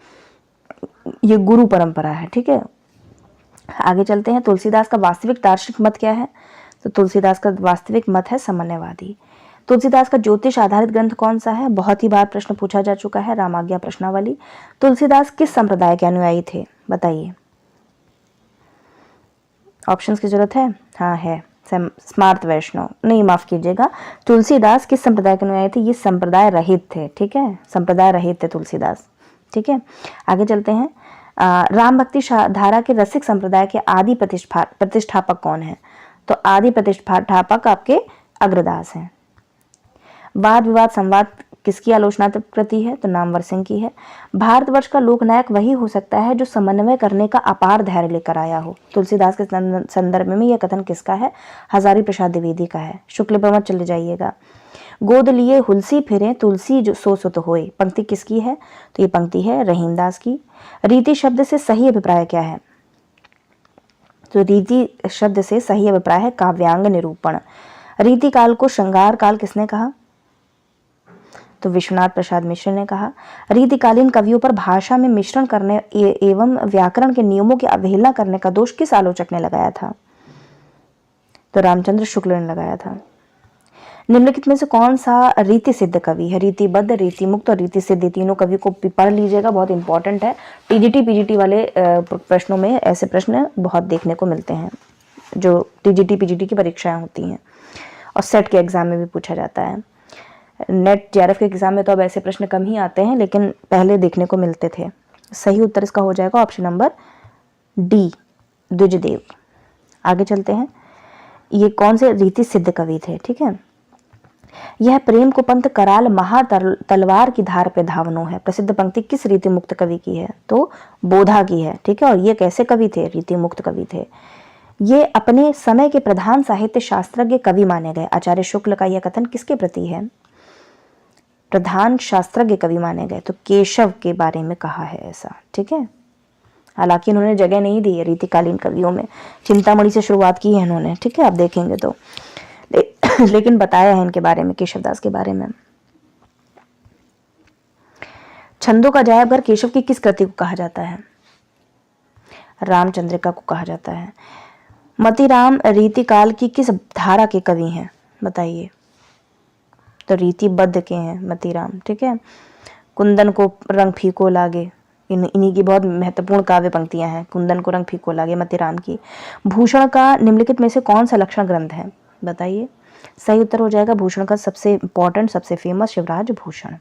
ये गुरु परंपरा है। ठीक है, आगे चलते हैं। तुलसीदास का वास्तविक दार्शनिक मत क्या है? तो तुलसीदास का वास्तविक मत है सामान्यवादी। तुलसीदास का ज्योतिष आधारित ग्रंथ कौन सा है? बहुत ही बार प्रश्न पूछा जा चुका है, रामाज्ञा प्रश्नावली। तुलसीदास किस संप्रदाय के अनुयायी थे? बताइए। ऑप्शंस की जरूरत है? हाँ है, स्मार्त वैष्णव, नहीं माफ कीजिएगा, तुलसीदास किस संप्रदाय के अनुयायी थे? ये संप्रदाय रहित थे। ठीक है, संप्रदाय रहित थे तुलसीदास। ठीक है, आगे चलते हैं। राम भक्ति धारा के रसिक संप्रदाय के आदि प्रतिष्ठापक कौन है? तो आदि प्रतिष्ठापक आपके अग्रदास हैं। वाद विवाद संवाद किसकी आलोचनात्मक कृति है? तो नामवर सिंह की है। भारतवर्ष का लोकनायक वही हो सकता है जो समन्वय करने का अपार धैर्य लेकर आया हो। तुलसीदास के संदर्भ में यह कथन किसका है? हजारी प्रसाद द्विवेदी का है। शुक्ल पर मत चले जाइएगा। गोद लिए हुलसी फिरे तुलसी जो सो सुत होए, पंक्ति किसकी है? तो ये पंक्ति है रहीमदास की। रीति शब्द से सही अभिप्राय क्या है? तो रीति शब्द से सही अभिप्राय है काव्यांग निरूपण। रीति काल को श्रृंगार काल किसने कहा? तो विश्वनाथ प्रसाद मिश्र ने कहा। रीतिकालीन कवियों पर भाषा में मिश्रण करने एवं व्याकरण के नियमों की अवहेलना करने का दोष किस आलोचक ने लगाया था? तो रामचंद्र शुक्ल ने लगाया था। निम्नलिखित में से कौन सा रीति सिद्ध कवि है? रीतिबद्ध, रीति मुक्त और रीति सिद्ध, तीनों कवि को पढ़ लीजिएगा, बहुत इंपॉर्टेंट है। टीजीटी पीजीटी वाले प्रश्नों में ऐसे प्रश्न बहुत देखने को मिलते हैं, जो टीजीटी पीजीटी की परीक्षाएं होती हैं और सेट के एग्जाम में भी पूछा जाता है। नेट जेआरएफ के एग्जाम में तो अब ऐसे प्रश्न कम ही आते हैं, लेकिन पहले देखने को मिलते थे। सही उत्तर इसका हो जाएगा ऑप्शन नंबर डी, द्विजदेव। आगे चलते हैं। ये कौन से रीति सिद्ध कवि थे? ठीक है। यह प्रेम को पंथ कराल महा तलवार की धार पे धावनो है, प्रसिद्ध पंक्ति किस रीति मुक्त कवि की है? तो बोधा की है। ठीक है। और ये कैसे कवि थे? रीति मुक्त कवि थे। ये अपने समय के प्रधान साहित्य शास्त्रज्ञ कवि माने गए। आचार्य शुक्ल का यह कथन किसके प्रति है? प्रधान शास्त्रज्ञ कवि माने गए, तो केशव के बारे में कहा है ऐसा। ठीक है। हालांकि इन्होंने जगह नहीं दी है रीतिकालीन कवियों में, चिंतामणि से शुरुआत की है इन्होंने। ठीक है, आप देखेंगे तो लेकिन बताया है इनके बारे में, केशवदास के बारे में। छंदों का जायबगर केशव की किस कृति को कहा जाता है? रामचंद्रिका को कहा जाता है। मतीराम रीतिकाल की किस धारा के कवि हैं? बताइए। तो रीतिबद्ध के हैं मतीराम। ठीक है। कुंदन को रंग फीको लागे, इन्हीं की बहुत महत्वपूर्ण काव्य पंक्तियां हैं। कुंदन को रंग फीको लागे मतीराम की। भूषण का निम्नलिखित में से कौन सा लक्षण ग्रंथ है? बताइए। सही उत्तर हो जाएगा भूषण का सबसे इंपॉर्टेंट, सबसे फेमस शिवराज भूषण।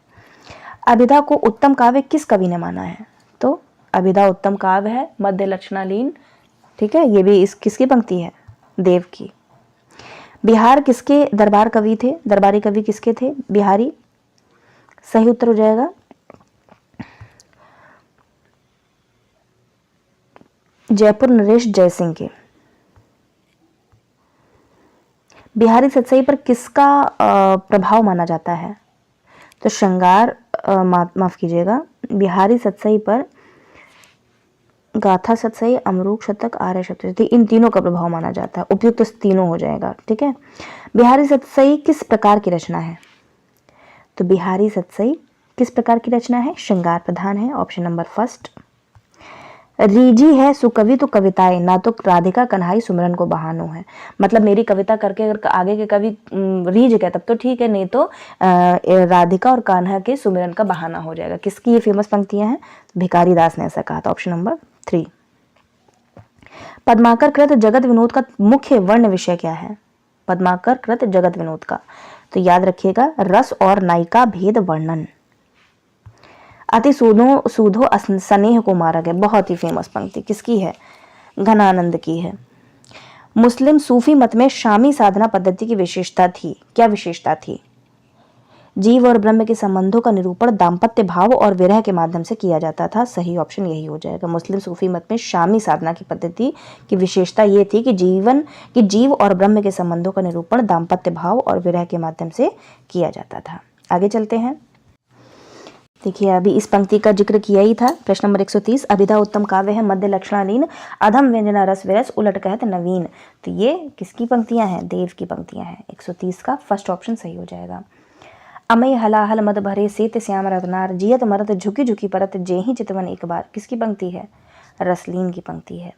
अभिधा को उत्तम काव्य किस कवि ने माना है? तो अभिधा उत्तम काव्य है, मध्य लक्षणालीन। ठीक है। ये भी इस किसकी पंक्ति है? देव की। बिहार किसके दरबार कवि थे? दरबारी कवि किसके थे? बिहारी। सही उत्तर हो जाएगा जयपुर नरेश जयसिंह के। बिहारी सतसई पर किसका प्रभाव माना जाता है? तो श्रृंगार, माफ कीजिएगा, बिहारी सतसई पर गाथा सतसई, अमरूक शतक, आर्य सप्तशती, इन तीनों का प्रभाव माना जाता है। उपयुक्त तो तीनों हो जाएगा। ठीक है। बिहारी सतसई किस प्रकार की रचना है? तो बिहारी सतसई किस प्रकार की रचना है? श्रृंगार प्रधान है। Option number first. रीजी है सुकवि तो कविताएं, ना तो राधिका कन्हाई सुमरन को बहानो है। मतलब मेरी कविता करके अगर आगे के कवि रीज गए तब तो ठीक है, नहीं तो राधिका और कान्हा के सुमिरन का बहाना हो जाएगा। किसकी ये फेमस पंक्तियां हैं? भिखारी दास ने ऐसा कहा था। Option number 3। पद्माकर कृत जगत विनोद का मुख्य वर्ण विषय क्या है? पद्माकर कृत जगत विनोद का, तो याद रखिएगा रस और नायिका भेद वर्णन। अति सूधो स्नेह को मारा गया, बहुत ही फेमस पंक्ति किसकी है? घनानंद की है। मुस्लिम सूफी मत में शामी साधना पद्धति की विशेषता थी, क्या विशेषता थी? जीव और ब्रह्म के संबंधों का निरूपण दाम्पत्य भाव और विरह के माध्यम से किया जाता था। सही ऑप्शन यही हो जाएगा। मुस्लिम सूफी मत में शामी साधना की पद्धति की विशेषता ये थी कि जीव और ब्रह्म के संबंधों का निरूपण दाम्पत्य भाव और विरह के माध्यम से किया जाता था। आगे चलते हैं। देखिए, अभी इस पंक्ति का जिक्र किया ही था। प्रश्न नंबर 130, अभिधा उत्तम काव्य है, मध्य लक्षणालीन, अधम व्यंजना रस विरस, उलट कहत नवीन। तो ये किसकी पंक्तियां हैं? देव की पंक्तियां हैं। 130 का फर्स्ट ऑप्शन सही हो जाएगा। अमय हलाहल मद भरे सेत श्याम रत्नार, जियत मरत झुकी झुकी परत जेहि चितवन एक बार। किसकी पंक्ति है? रसलीन की पंक्ति है।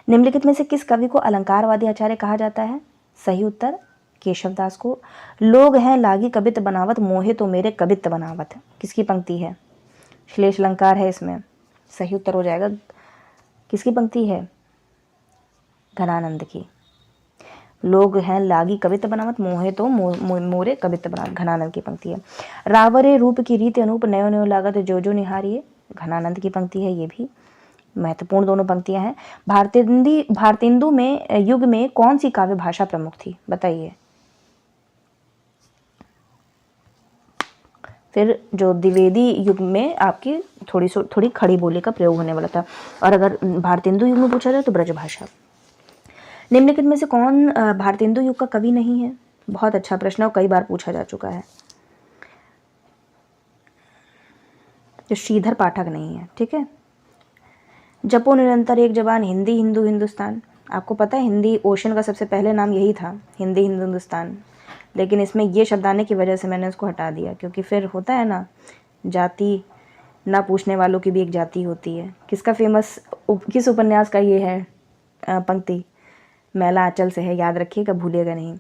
निम्नलिखित में से किस कवि को अलंकारवादी आचार्य कहा जाता है? सही उत्तर केशवदास को। लोग हैं लागी कवित बनावत, मोहे तो मेरे कवित बनावत। किसकी पंक्ति है? श्लेष अलंकार है इसमें। सही उत्तर हो जाएगा किसकी पंक्ति है? घनानंद की। लोग हैं लागी कवित बनावत, मोहे तो मोरे कवित बनावत, घनानंद की पंक्ति है। रावरे रूप की रीति अनूप, नयो नयो लागत जो जो निहारिये, घनानंद की पंक्ति है। ये भी महत्वपूर्ण दोनों पंक्तियां हैं। भारतेंदु में युग में कौन सी काव्य भाषा प्रमुख थी? बताइए। फिर जो द्विवेदी युग में आपकी थोड़ी खड़ी बोली का प्रयोग होने वाला था। और अगर भारतेंदु युग में पूछा जाए तो ब्रजभाषा। निम्नलिखित में से कौन भारतेंदु युग का कवि नहीं है? बहुत अच्छा प्रश्न है और कई बार पूछा जा चुका है। जो श्रीधर पाठक नहीं है, ठीक है। जपो निरंतर एक जबान, हिंदी हिंदू हिंदुस्तान। आपको पता है हिंदी ओशन का सबसे पहले नाम यही था, हिंदी हिंदू हिंदुस्तान, लेकिन इसमें ये शब्द आने की वजह से मैंने उसको हटा दिया, क्योंकि फिर होता है ना, जाति ना पूछने वालों की भी एक जाति होती है। किसका फेमस किस उपन्यास का ये है पंक्ति? मैला आंचल से है, याद रखिएगा, भूलिएगा नहीं।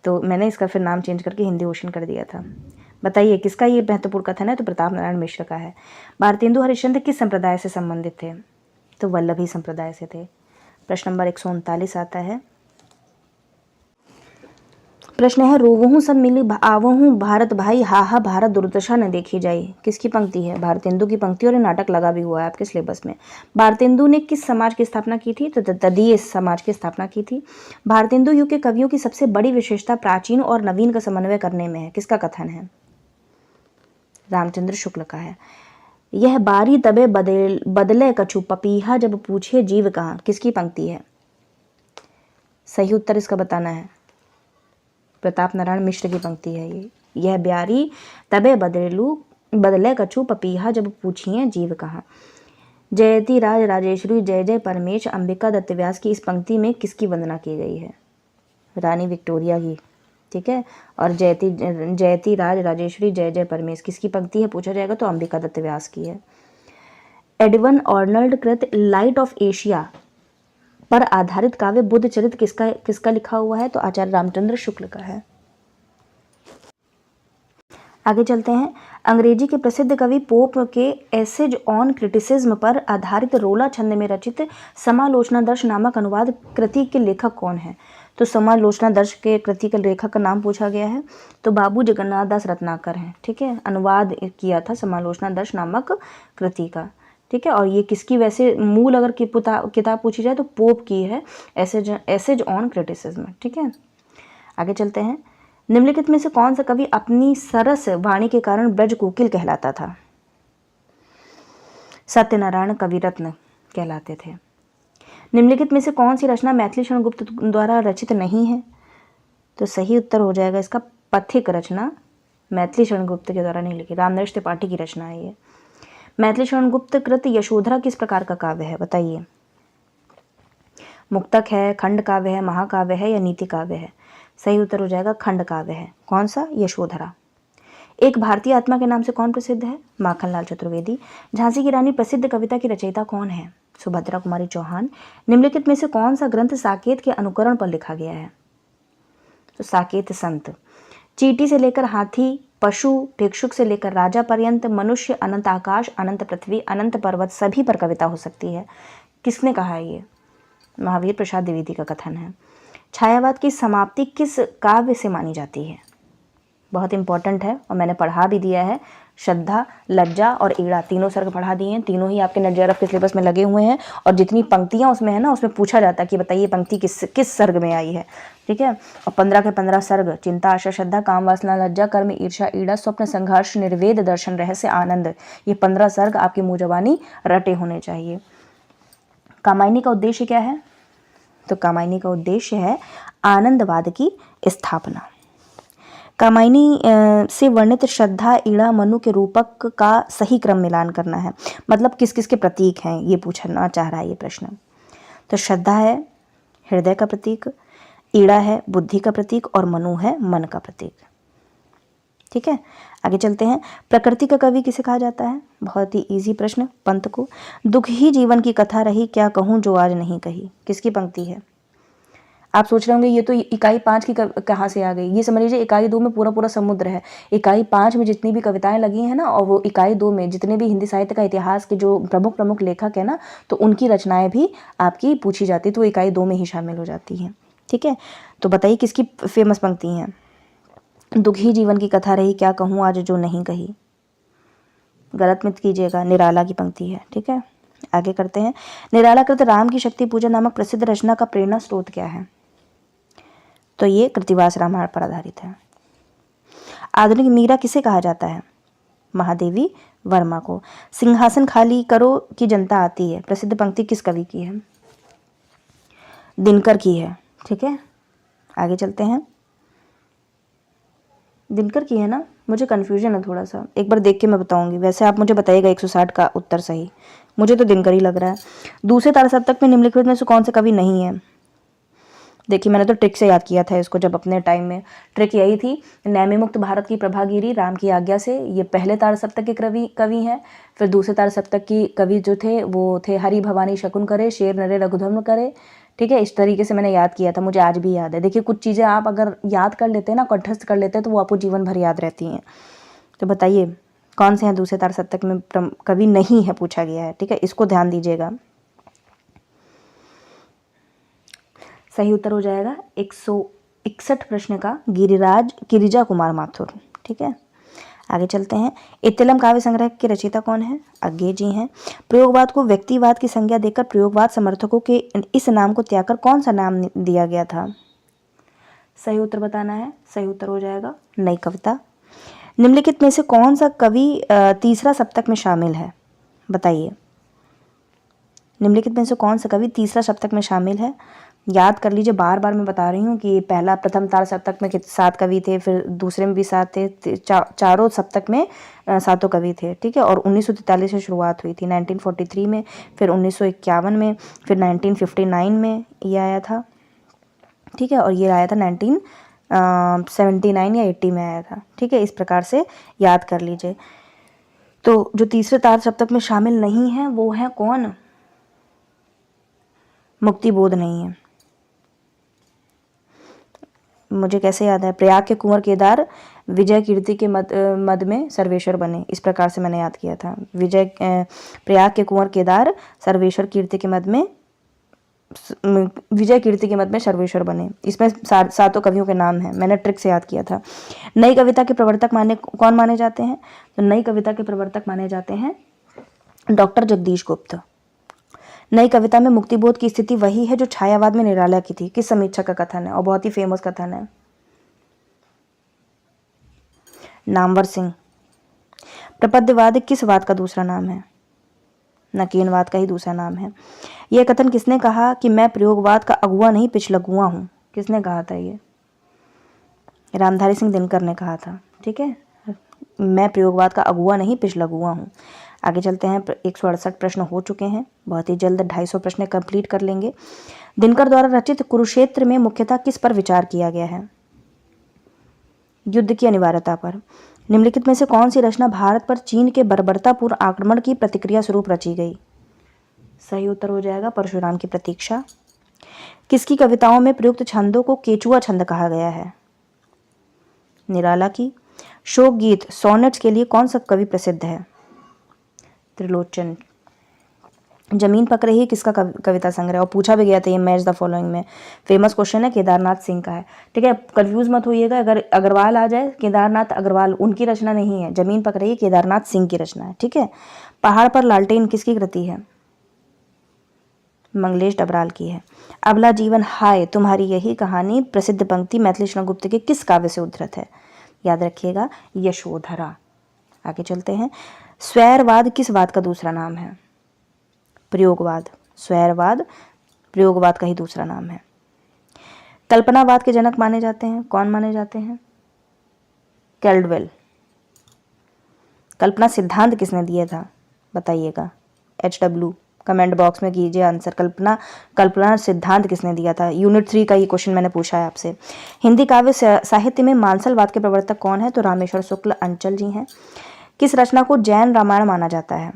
तो मैंने इसका फिर नाम चेंज करके हिंदी ओशन कर दिया था। बताइए किसका ये महत्वपूर्ण कथन है? तो प्रताप नारायण मिश्र का है। भारतेंदु हरिश्चंद्र किस संप्रदाय से संबंधित थे? तो वल्लभी संप्रदाय से थे। प्रश्न नंबर 139 आता है। प्रश्न है, रोवहूँ सब मिली आवहूँ भारत भाई, हा हा भारत दुर्दशा न देखी जाई। किसकी पंक्ति है? भारतेंदु की पंक्ति, और ये नाटक लगा भी हुआ है आपके सिलेबस में। भारतेंदु ने किस समाज की स्थापना की थी? तो तदीय समाज की स्थापना की थी। भारतेंदु युग के कवियों की सबसे बड़ी विशेषता प्राचीन और नवीन का समन्वय करने में है। किसका कथन है? रामचंद्र शुक्ल का है। यह बारी तबे बदले कछु, पपीहा जब पूछे जीव कहाँ। किसकी पंक्ति है? सही उत्तर इसका बताना है। प्रताप नारायण मिश्र की पंक्ति है ये। यह ब्यारी तबे बदले कछु, पपीहा जब पूछिए जीव कहाँ। जयति राज राजेश्वरी जय जय परमेश, अंबिका दत्त व्यास की इस पंक्ति में किसकी वंदना की गई है? रानी विक्टोरिया की, ठीक है। और जयति राज राजेश्वरी जय जय परमेश किसकी पंक्ति है पूछा जाएगा तो अंबिका दत्त व्यास की है। एडवन आर्नल्ड कृत लाइट ऑफ एशिया पर आधारित काव्य बुद्ध चरित किसका लिखा हुआ है? तो आचार्य रामचंद्र शुक्ल का है। आगे चलते हैं। अंग्रेजी के प्रसिद्ध कवि पोप के एसेज ऑन क्रिटिसिज्म पर आधारित रोला छंद में रचित समालोचना दर्श नामक अनुवाद कृति के लेखक कौन है? तो समालोचना दर्श के कृति के लेखक का नाम पूछा गया है तो बाबू जगन्नाथ दास रत्नाकर हैं, ठीक है। अनुवाद किया था समालोचना दर्श नामक कृति का, ठीक है। और ये किसकी वैसे मूल अगर किताब पूछी जाए तो पोप की है, एसेज ऑन क्रिटिसिज्म, ठीक है। आगे चलते हैं। निम्नलिखित में से कौन सा कवि अपनी सरस वाणी के कारण ब्रज कोकिल कहलाता था? सत्यनारायण कविरत्न कहलाते थे। निम्नलिखित में से कौन सी रचना मैथिली शरण गुप्त द्वारा रचित नहीं है? तो सही उत्तर हो जाएगा इसका पथिक रचना मैथिली शरण गुप्त के द्वारा नहीं लिखी, रामनरेश त्रिपाठी की रचना है ये। मैथिली शरण गुप्त कृत यशोधरा किस प्रकार का काव्य है? बताइए। मुक्तक है, खंड काव्य है, महाकाव्य है या नीति काव्य है? सही उत्तर हो जाएगा खंड काव्य है। कौन सा? यशोधरा। एक भारतीय आत्मा के नाम से कौन प्रसिद्ध है? माखनलाल चतुर्वेदी। झांसी की रानी प्रसिद्ध कविता की रचयिता कौन है? सुभद्रा कुमारी चौहान। निम्नलिखित में से कौन सा ग्रंथ साकेत के अनुकरण पर लिखा गया है? तो साकेत संत। चींटी से लेकर हाथी, पशु, भिक्षुक से लेकर राजा पर्यंत, मनुष्य, अनंत आकाश, अनंत पृथ्वी, अनंत पर्वत, सभी पर कविता हो सकती है। किसने कहा है ये? महावीर प्रसाद द्विवेदी का कथन है। छायावाद की समाप्ति किस काव्य से मानी जाती है? बहुत इंपॉर्टेंट है और मैंने पढ़ा भी दिया है। श्रद्धा, लज्जा और ईड़ा तीनों सर्ग पढ़ा दिए हैं, तीनों ही आपके नेट जेआरएफ के सिलेबस में लगे हुए हैं। और जितनी पंक्तियां उसमें है ना, उसमें पूछा जाता है कि बताइए पंक्ति किस सर्ग में आई है, ठीक है। और 15 के 15 सर्ग, चिंता, आशा, श्रद्धा, काम, वासना, लज्जा, कर्म, ईर्षा, ईड़ा, स्वप्न, संघर्ष, निर्वेद, दर्शन, रहस्य, आनंद, ये 15 सर्ग आपकी मुंह जबानी रटे होने चाहिए। कामायनी का उद्देश्य क्या है? तो कामायनी का उद्देश्य है आनंदवाद की स्थापना। कामायनी से वर्णित श्रद्धा, ईड़ा, मनु के रूपक का सही क्रम मिलान करना है। मतलब किस किस के प्रतीक हैं ये पूछना चाह रहा है ये प्रश्न। तो श्रद्धा है हृदय का प्रतीक, ईड़ा है बुद्धि का प्रतीक और मनु है मन का प्रतीक, ठीक है। आगे चलते हैं। प्रकृति का कवि किसे कहा जाता है? बहुत ही इजी प्रश्न, पंत को। दुख ही जीवन की कथा रही, क्या कहूँ जो आज नहीं कही। किसकी पंक्ति है? आप सोच रहे होंगे ये तो इकाई 5 की कहाँ से आ गई। ये समझ लीजिए इकाई 2 में पूरा पूरा समुद्र है। इकाई 5 में जितनी भी कविताएं लगी हैं ना, और वो इकाई 2 में जितने भी हिंदी साहित्य का इतिहास के जो प्रमुख लेखक है ना, तो उनकी रचनाएं भी आपकी पूछी जाती, तो इकाई 2 में ही शामिल हो जाती हैं, ठीक है। तो बताइए किसकी फेमस पंक्ति हैं? दुख ही जीवन की कथा रही, क्या कहूँ आज जो नहीं कही। गलत मत कीजिएगा, निराला की पंक्ति है, ठीक है। आगे करते हैं। निराला कृत राम की शक्ति पूजा नामक प्रसिद्ध रचना का प्रेरणा स्रोत क्या है? तो ये कृतिवास रामायण पर आधारित है। आधुनिक मीरा किसे कहा जाता है? महादेवी वर्मा को। सिंहासन खाली करो कि जनता आती है, प्रसिद्ध पंक्ति किस कवि की है? दिनकर की है। ठीक है, आगे चलते हैं। दिनकर की है ना, मुझे कन्फ्यूजन है थोड़ा सा, एक बार देख के मैं बताऊंगी। वैसे आप मुझे बताइएगा 160 का उत्तर सही, मुझे तो दिनकर ही लग रहा है। दूसरे तारसप्तक में निम्नलिखित में से कौन सा कवि नहीं है? देखिए मैंने तो ट्रिक से याद किया था इसको, जब अपने टाइम में ट्रिक यही थी। नैमी मुक्त भारत की प्रभागिरी राम की आज्ञा से, ये पहले तारसप्तक के कवि हैं। फिर दूसरे तारसप्तक की कवि जो थे वो थे हरि भवानी शकुन करे, शेर नरे रघुधर्म करे। ठीक है, इस तरीके से मैंने याद किया था, मुझे आज भी याद है। देखिए कुछ चीज़ें आप अगर याद कर लेते हैं ना, कंठस्थ कर लेते हैं, तो वो आपको जीवन भर याद रहती हैं। तो बताइए कौन से हैं दूसरे तारसप्तक में कवि नहीं है, पूछा गया है। ठीक है, इसको ध्यान दीजिएगा। सही उत्तर हो जाएगा 161 प्रश्न का गिरिजा कुमार माथुर। ठीक है, आगे चलते हैं। इत्तिलम काव्य संग्रह के रचयिता कौन है? अज्ञे जी हैं। प्रयोगवाद को व्यक्तिवाद की संज्ञा देकर प्रयोगवाद समर्थकों के इस नाम को त्याग कर कौन सा नाम दिया गया था? सही उत्तर बताना है। सही उत्तर हो जाएगा नई कविता। निम्नलिखित में से कौन सा कवि तीसरा सप्तक में शामिल है? बताइए, निम्नलिखित में से कौन सा कवि तीसरा सप्तक में शामिल है? याद कर लीजिए, बार बार मैं बता रही हूँ कि प्रथम तारसप्तक में 7 कवि थे, फिर दूसरे में भी 7 थे, चारों सप्तक में 7 कवि थे। ठीक है, और 1943 से शुरुआत हुई थी, 1943 में, फिर 1951 में, फिर 1959 में ये आया था। ठीक है, और ये आया था 1979 या 80 में आया था। ठीक है, इस प्रकार से याद कर लीजिए। तो जो तीसरे तारसप्तक में शामिल नहीं है वो है कौन? मुक्तिबोध नहीं है। मुझे कैसे याद है? प्रयाग के कुंवर केदार विजय कीर्ति के मद में सर्वेश्वर बने, इस प्रकार से मैंने याद किया था। प्रयाग के कुंवर केदार सर्वेश्वर कीर्ति के मद में विजय कीर्ति के मद में सर्वेश्वर बने। इसमें 7 कवियों के नाम हैं, मैंने ट्रिक से याद किया था। नई कविता के प्रवर्तक कौन माने जाते हैं? तो नई कविता के प्रवर्तक माने जाते हैं डॉक्टर जगदीश गुप्त। नई कविता में मुक्तिबोध की स्थिति वही है जो छायावाद में निराला की थी। किस समीक्षक का कथन है? और बहुत ही फेमस कथन है, नामवर सिंह। प्रपद्यवाद किस वाद का दूसरा नाम है? नकीनवाद का ही दूसरा नाम है। यह कथन किसने कहा कि मैं प्रयोगवाद का अगुआ नहीं पिछलगुआ हूँ? किसने कहा था ये? रामधारी सिंह दिनकर ने कहा था। ठीक है, मैं प्रयोगवाद का अगुआ नहीं पिछलगुआ हूँ। आगे चलते हैं। 168 प्रश्न हो चुके हैं, बहुत ही जल्द 250 प्रश्न कंप्लीट कर लेंगे। दिनकर द्वारा रचित कुरुक्षेत्र में मुख्यतः किस पर विचार किया गया है? युद्ध की अनिवार्यता पर। निम्नलिखित में से कौन सी रचना भारत पर चीन के बर्बरतापूर्ण आक्रमण की प्रतिक्रिया स्वरूप रची गई? सही उत्तर हो जाएगा परशुराम की प्रतीक्षा। किसकी कविताओं में प्रयुक्त छंदों को केचुआ छंद कहा गया है? निराला की। शोक गीत सोनेट्स के लिए कौन सा कवि प्रसिद्ध है? त्रिलोचन। जमीन पक रही है किसका कविता संग्रह? और पूछा भी गया था ये मैच द फॉलोइंग में, फेमस क्वेश्चन है, केदारनाथ सिंह का है। ठीक है, कंफ्यूज मत होइएगा, अगर अग्रवाल आ जाए, केदारनाथ अग्रवाल उनकी रचना नहीं है। जमीन पक रही है केदारनाथ सिंह की रचना है। ठीक है, पहाड़ पर लालटेन किसकी कृति है? मंगलेश डबराल की है। अबला जीवन हाय तुम्हारी यही कहानी प्रसिद्ध पंक्ति मैथिली शरण गुप्त के किस काव्य से उद्धृत है? याद रखिएगा, यशोधरा। आगे चलते हैं। स्वैरवाद किस वाद का दूसरा नाम है? प्रयोगवाद। स्वैरवाद प्रयोगवाद का ही दूसरा नाम है। कल्पनावाद के जनक माने जाते हैं, कौन माने जाते हैं? कैल्डवेल। कल्पना सिद्धांत किसने दिया था? बताइएगा, HW कमेंट बॉक्स में कीजिए आंसर। कल्पना सिद्धांत किसने दिया था? यूनिट 3 का ये क्वेश्चन मैंने पूछा है आपसे। हिंदी काव्य साहित्य में मानसलवाद के प्रवर्तक कौन है? तो रामेश्वर शुक्ल अंचल जी हैं। किस रचना को जैन रामायण माना जाता है?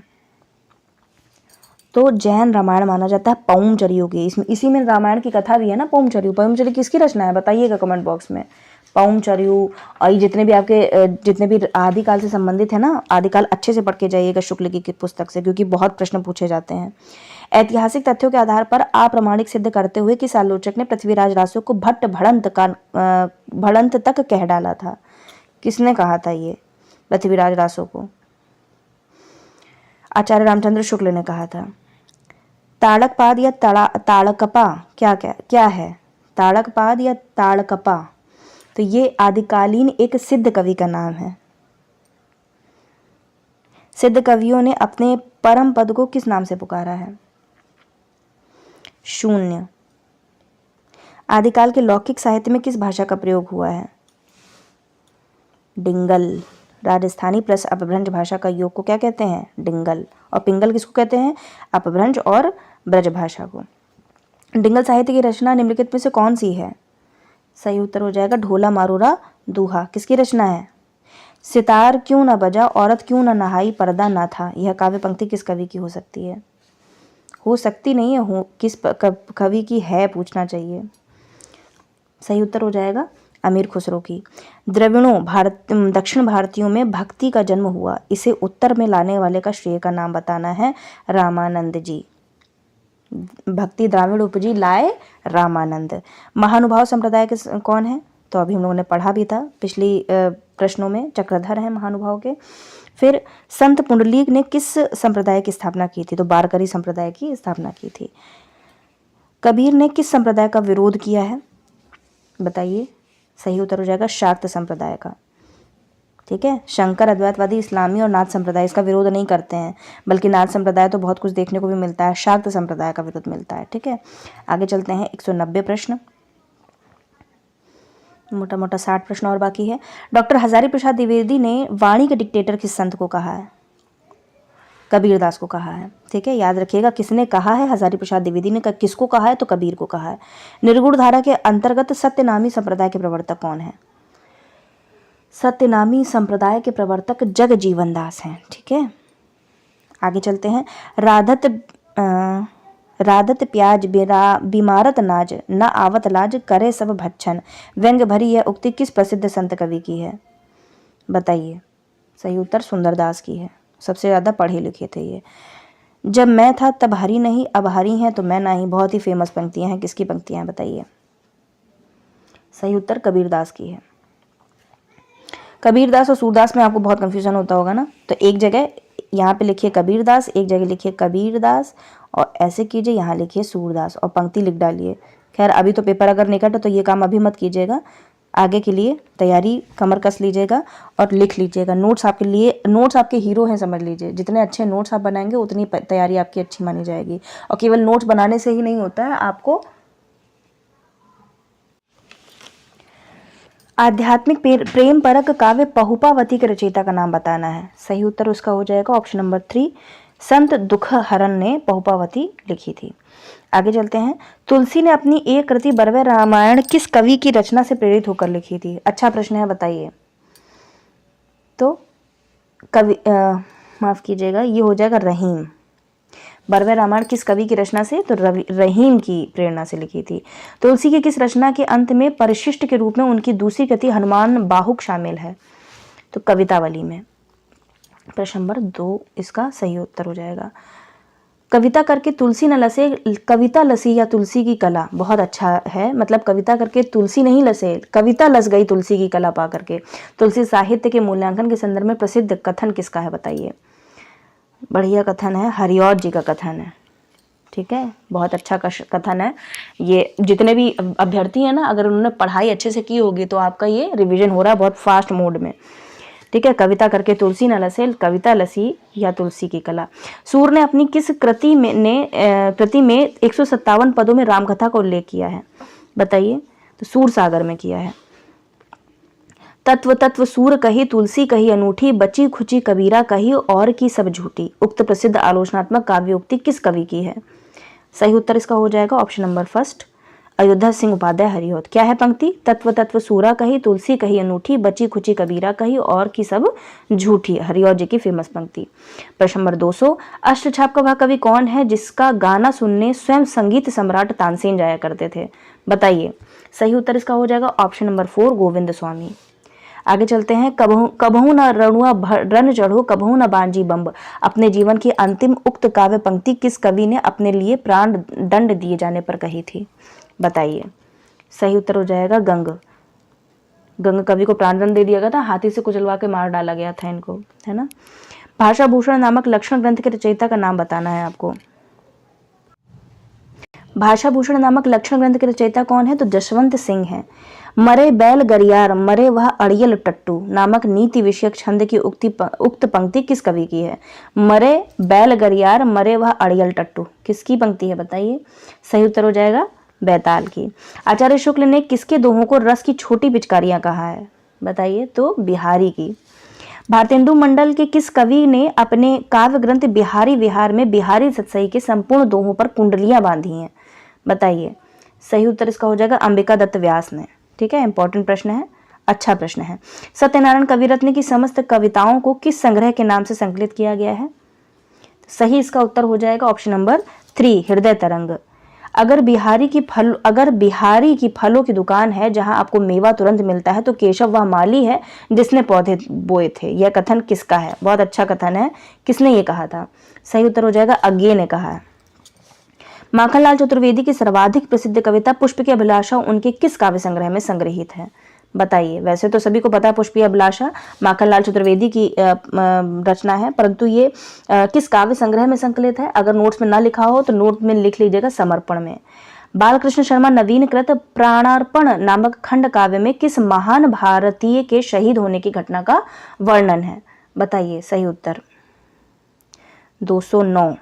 तो जैन रामायण माना जाता है पौमचरियों की। इसी में रामायण की कथा भी है ना, पौमचरियों। पौमचरी किसकी रचना है बताइएगा कमेंट बॉक्स में। पौमचरियों और ये जितने भी आदिकाल से संबंधित है ना, आदिकाल अच्छे से पढ़ के जाइएगा शुक्ल की पुस्तक से, क्योंकि बहुत प्रश्न पूछे जाते हैं। ऐतिहासिक तथ्यों के आधार पर अप्रामाणिक सिद्ध करते हुए किस आलोचक ने पृथ्वीराज रासो को भड़ंत तक कह डाला था? किसने कहा था ये पृथ्वीराज रासो को? आचार्य रामचंद्र शुक्ल ने कहा था। ताड़कपाद या ताड़कपा क्या है? ताड़कपाद या ताड़कपा, तो ये आदिकालीन एक सिद्ध कवि का नाम है। सिद्ध कवियों ने अपने परम पद को किस नाम से पुकारा है? शून्य। आदिकाल के लौकिक साहित्य में किस भाषा का प्रयोग हुआ है? डिंगल। राजस्थानी प्लस अपभ्रंश भाषा का योग को क्या कहते हैं? डिंगल। और पिंगल किसको कहते हैं? अपभ्रंश और ब्रज भाषा को। डिंगल साहित्य की रचना निम्नलिखित में से कौन सी है? सही उत्तर हो जाएगा ढोला मारूरा दूहा। किसकी रचना है? सितार क्यों न बजा, औरत क्यों न नहाई, पर्दा न था। यह काव्य पंक्ति किस कवि की हो सकती है? हो सकती नहीं है, हो किस कवि की है पूछना चाहिए। सही उत्तर हो जाएगा अमीर खुसरो की। द्रविड़ों दक्षिण भारतीयों में भक्ति का जन्म हुआ, इसे उत्तर में लाने वाले का श्रेय का नाम बताना है। रामानंद जी। भक्ति द्राविड़ उपजी लाए रामानंद। महानुभाव संप्रदाय के कौन है? तो अभी हम लोगों ने पढ़ा भी था पिछली प्रश्नों में, चक्रधर हैं महानुभाव के। फिर संत पुंडलीक ने किस संप्रदाय की स्थापना की थी? तो बारकरी संप्रदाय की स्थापना की थी। कबीर ने किस संप्रदाय का विरोध किया है? बताइए। सही उत्तर हो जाएगा शाक्त संप्रदाय का। ठीक है, शंकर अद्वैतवादी इस्लामी और नाथ संप्रदाय इसका विरोध नहीं करते हैं, बल्कि नाथ संप्रदाय तो बहुत कुछ देखने को भी मिलता है, शाक्त संप्रदाय का विरोध मिलता है। ठीक है, आगे चलते हैं। 190 प्रश्न, मोटा मोटा 60 प्रश्न और बाकी है। डॉक्टर हजारी प्रसाद द्विवेदी ने वाणी के डिक्टेटर किस संत को कहा है? कबीरदास को कहा है। ठीक है, याद रखिएगा किसने कहा है? हजारी प्रसाद द्विवेदी ने। किसको कहा है? तो कबीर को कहा है। निर्गुण धारा के अंतर्गत सत्यनामी संप्रदाय के प्रवर्तक कौन है? सत्यनामी संप्रदाय के प्रवर्तक जगजीवन दास हैं। ठीक है, आगे चलते हैं। राधत प्याज बीमारत नाज, न आवत लाज, करे सब भच्छन। व्यंग भरी यह उक्ति किस प्रसिद्ध संत कवि की है? बताइए। सही उत्तर सुंदरदास की है, सबसे ज़्यादा पढ़े लिखे थे ये। जब मैं था तब हरी नहीं, अब हरी हैं तो मैं नहीं। बहुत ही फेमस पंक्तियां हैं, किसकी पंक्तियां हैं बताइए? सही उत्तर कबीरदास की है। कबीरदास और सूरदास में आपको बहुत कंफ्यूजन होता होगा ना, तो एक जगह यहाँ पे लिखिए कबीरदास, एक जगह लिखिए कबीरदास, और ऐसे कीजिए यहाँ लिखिए सूरदास और पंक्ति लिख डालिए। खैर अभी तो पेपर अगर निकट है तो ये काम अभी मत कीजिएगा, आगे के लिए तैयारी कमर कस लीजिएगा और लिख लीजिएगा। नोट्स आपके लिए, नोट्स आपके हीरो हैं समझ लीजिए। जितने अच्छे नोट्स आप बनाएंगे उतनी तैयारी आपकी अच्छी मानी जाएगी। और केवल नोट्स बनाने से ही नहीं होता है, आपको आध्यात्मिक प्रेम परक काव्य पहुपावती के रचयिता का नाम बताना है। सही उत्तर उसका हो जाएगा ऑप्शन नंबर 3, संत दुख हरण ने पहुपावती लिखी थी। आगे चलते हैं। तुलसी ने अपनी एक कृति बरवे रामायण किस कवि की रचना से प्रेरित होकर लिखी थी? अच्छा प्रश्न है, बताइए। तो कवि माफ कीजिएगा, ये हो जाएगा रहीम। बरवे रामायण किस कवि की रचना से? तो रहीम की प्रेरणा से लिखी थी। तुलसी की किस रचना के अंत में परिशिष्ट के रूप में उनकी दूसरी कृति हनुमान बाहुक शामिल है? तो कवितावली में। प्रश्न नंबर 2 इसका सही उत्तर हो जाएगा। कविता करके तुलसी न लसे, कविता लसी या तुलसी की कला। बहुत अच्छा है, मतलब कविता करके तुलसी नहीं लसे, कविता लस गई तुलसी की कला पा करके। तुलसी साहित्य के मूल्यांकन के संदर्भ में प्रसिद्ध कथन किसका है बताइए? बढ़िया कथन है, हरिऔध जी का कथन है। ठीक है, बहुत अच्छा कथन है। ये जितने भी अभ्यर्थी हैं ना, अगर उन्होंने पढ़ाई अच्छे से की होगी तो आपका ये रिवीजन हो रहा है बहुत फास्ट मोड में। ठीक है, कविता करके तुलसी न लसे, कविता लसी या तुलसी की कला। सूर ने अपनी किस कृति में 157 पदों में रामकथा का उल्लेख किया है? बताइए। तो सूर सागर में किया है। तत्व तत्व सूर कही, तुलसी कही अनूठी, बची खुची कबीरा कही, और की सब झूठी। उक्त प्रसिद्ध आलोचनात्मक काव्योक्ति किस कवि की है? सही उत्तर इसका हो जाएगा ऑप्शन नंबर 1, अयोध्या सिंह उपाध्याय हरिऔध। क्या है पंक्ति? तत्व तत्व सूरा कही, तुलसी कही अनूठी, बची खुची कबीरा कही, और की सब झूठी। हरिऔध जी की फेमस पंक्ति। प्रश्न नंबर 200, अष्टछाप का वह कवि कौन है जिसका गाना सुनने स्वयं संगीत सम्राट तानसेन जाया करते थे? बताइए। सही उत्तर इसका हो जाएगा ऑप्शन नंबर 4, गोविंद स्वामी। आगे चलते हैं। कबहू न रणुआ रन चढ़ो, कबहू न बांजी बम्ब। अपने जीवन की अंतिम उक्त काव्य पंक्ति किस कवि ने अपने लिए प्राण दंड दिए जाने पर कही थी? बताइए। सही उत्तर हो जाएगा गंग कवि को प्राण दंड दे दिया गया था, हाथी से कुचलवा के मार डाला गया था इनको, है ना। भाषा भूषण नामक लक्षण ग्रंथ के रचयिता का नाम बताना है आपको। भाषा भूषण नामक लक्षण ग्रंथ के रचयिता कौन है? तो जसवंत सिंह हैं। मरे बैल गरियार मरे वह अड़ियल टट्टू नामक नीति विषयक छंद की उक्त पंक्ति किस कवि की है? मरे बैल गरियार मरे वह अड़ियल टट्टू किसकी पंक्ति है बताइए? सही उत्तर हो जाएगा बैताल की। आचार्य शुक्ल ने किसके दोहों को रस की छोटी पिचकारियां कहा है बताइए? तो बिहारी की। भारतेंदु मंडल के किस कवि ने अपने काव्य ग्रंथ बिहारी विहार में बिहारी सतसई के संपूर्ण दोहों पर कुंडलियां बांधी हैं बताइए? सही उत्तर इसका हो जाएगा अंबिका दत्त व्यास ने। ठीक है, इंपॉर्टेंट प्रश्न है, अच्छा प्रश्न है। सत्यनारायण कविरत्न की समस्त कविताओं को किस संग्रह के नाम से संकलित किया गया है? सही इसका उत्तर हो जाएगा ऑप्शन नंबर 3 हृदय तरंग। अगर बिहारी की फलों की दुकान है जहां आपको मेवा तुरंत मिलता है तो केशव वह माली है जिसने पौधे बोए थे। यह कथन किसका है? बहुत अच्छा कथन है, किसने ये कहा था? सही उत्तर हो जाएगा अज्ञे ने कहा है। माखनलाल चतुर्वेदी की सर्वाधिक प्रसिद्ध कविता पुष्प की अभिलाषा उनके किस काव्य संग्रह में संग्रहित है बताइए? वैसे तो सभी को पता है पुष्प की अभिलाषा माखनलाल चतुर्वेदी की रचना है, परंतु ये किस काव्य संग्रह में संकलित है? अगर नोट्स में ना लिखा हो तो नोट में लिख लीजिएगा समर्पण में। बालकृष्ण शर्मा नवीनकृत प्राणार्पण नामक खंड काव्य में किस महान भारतीय के शहीद होने की घटना का वर्णन है बताइए? सही उत्तर 209।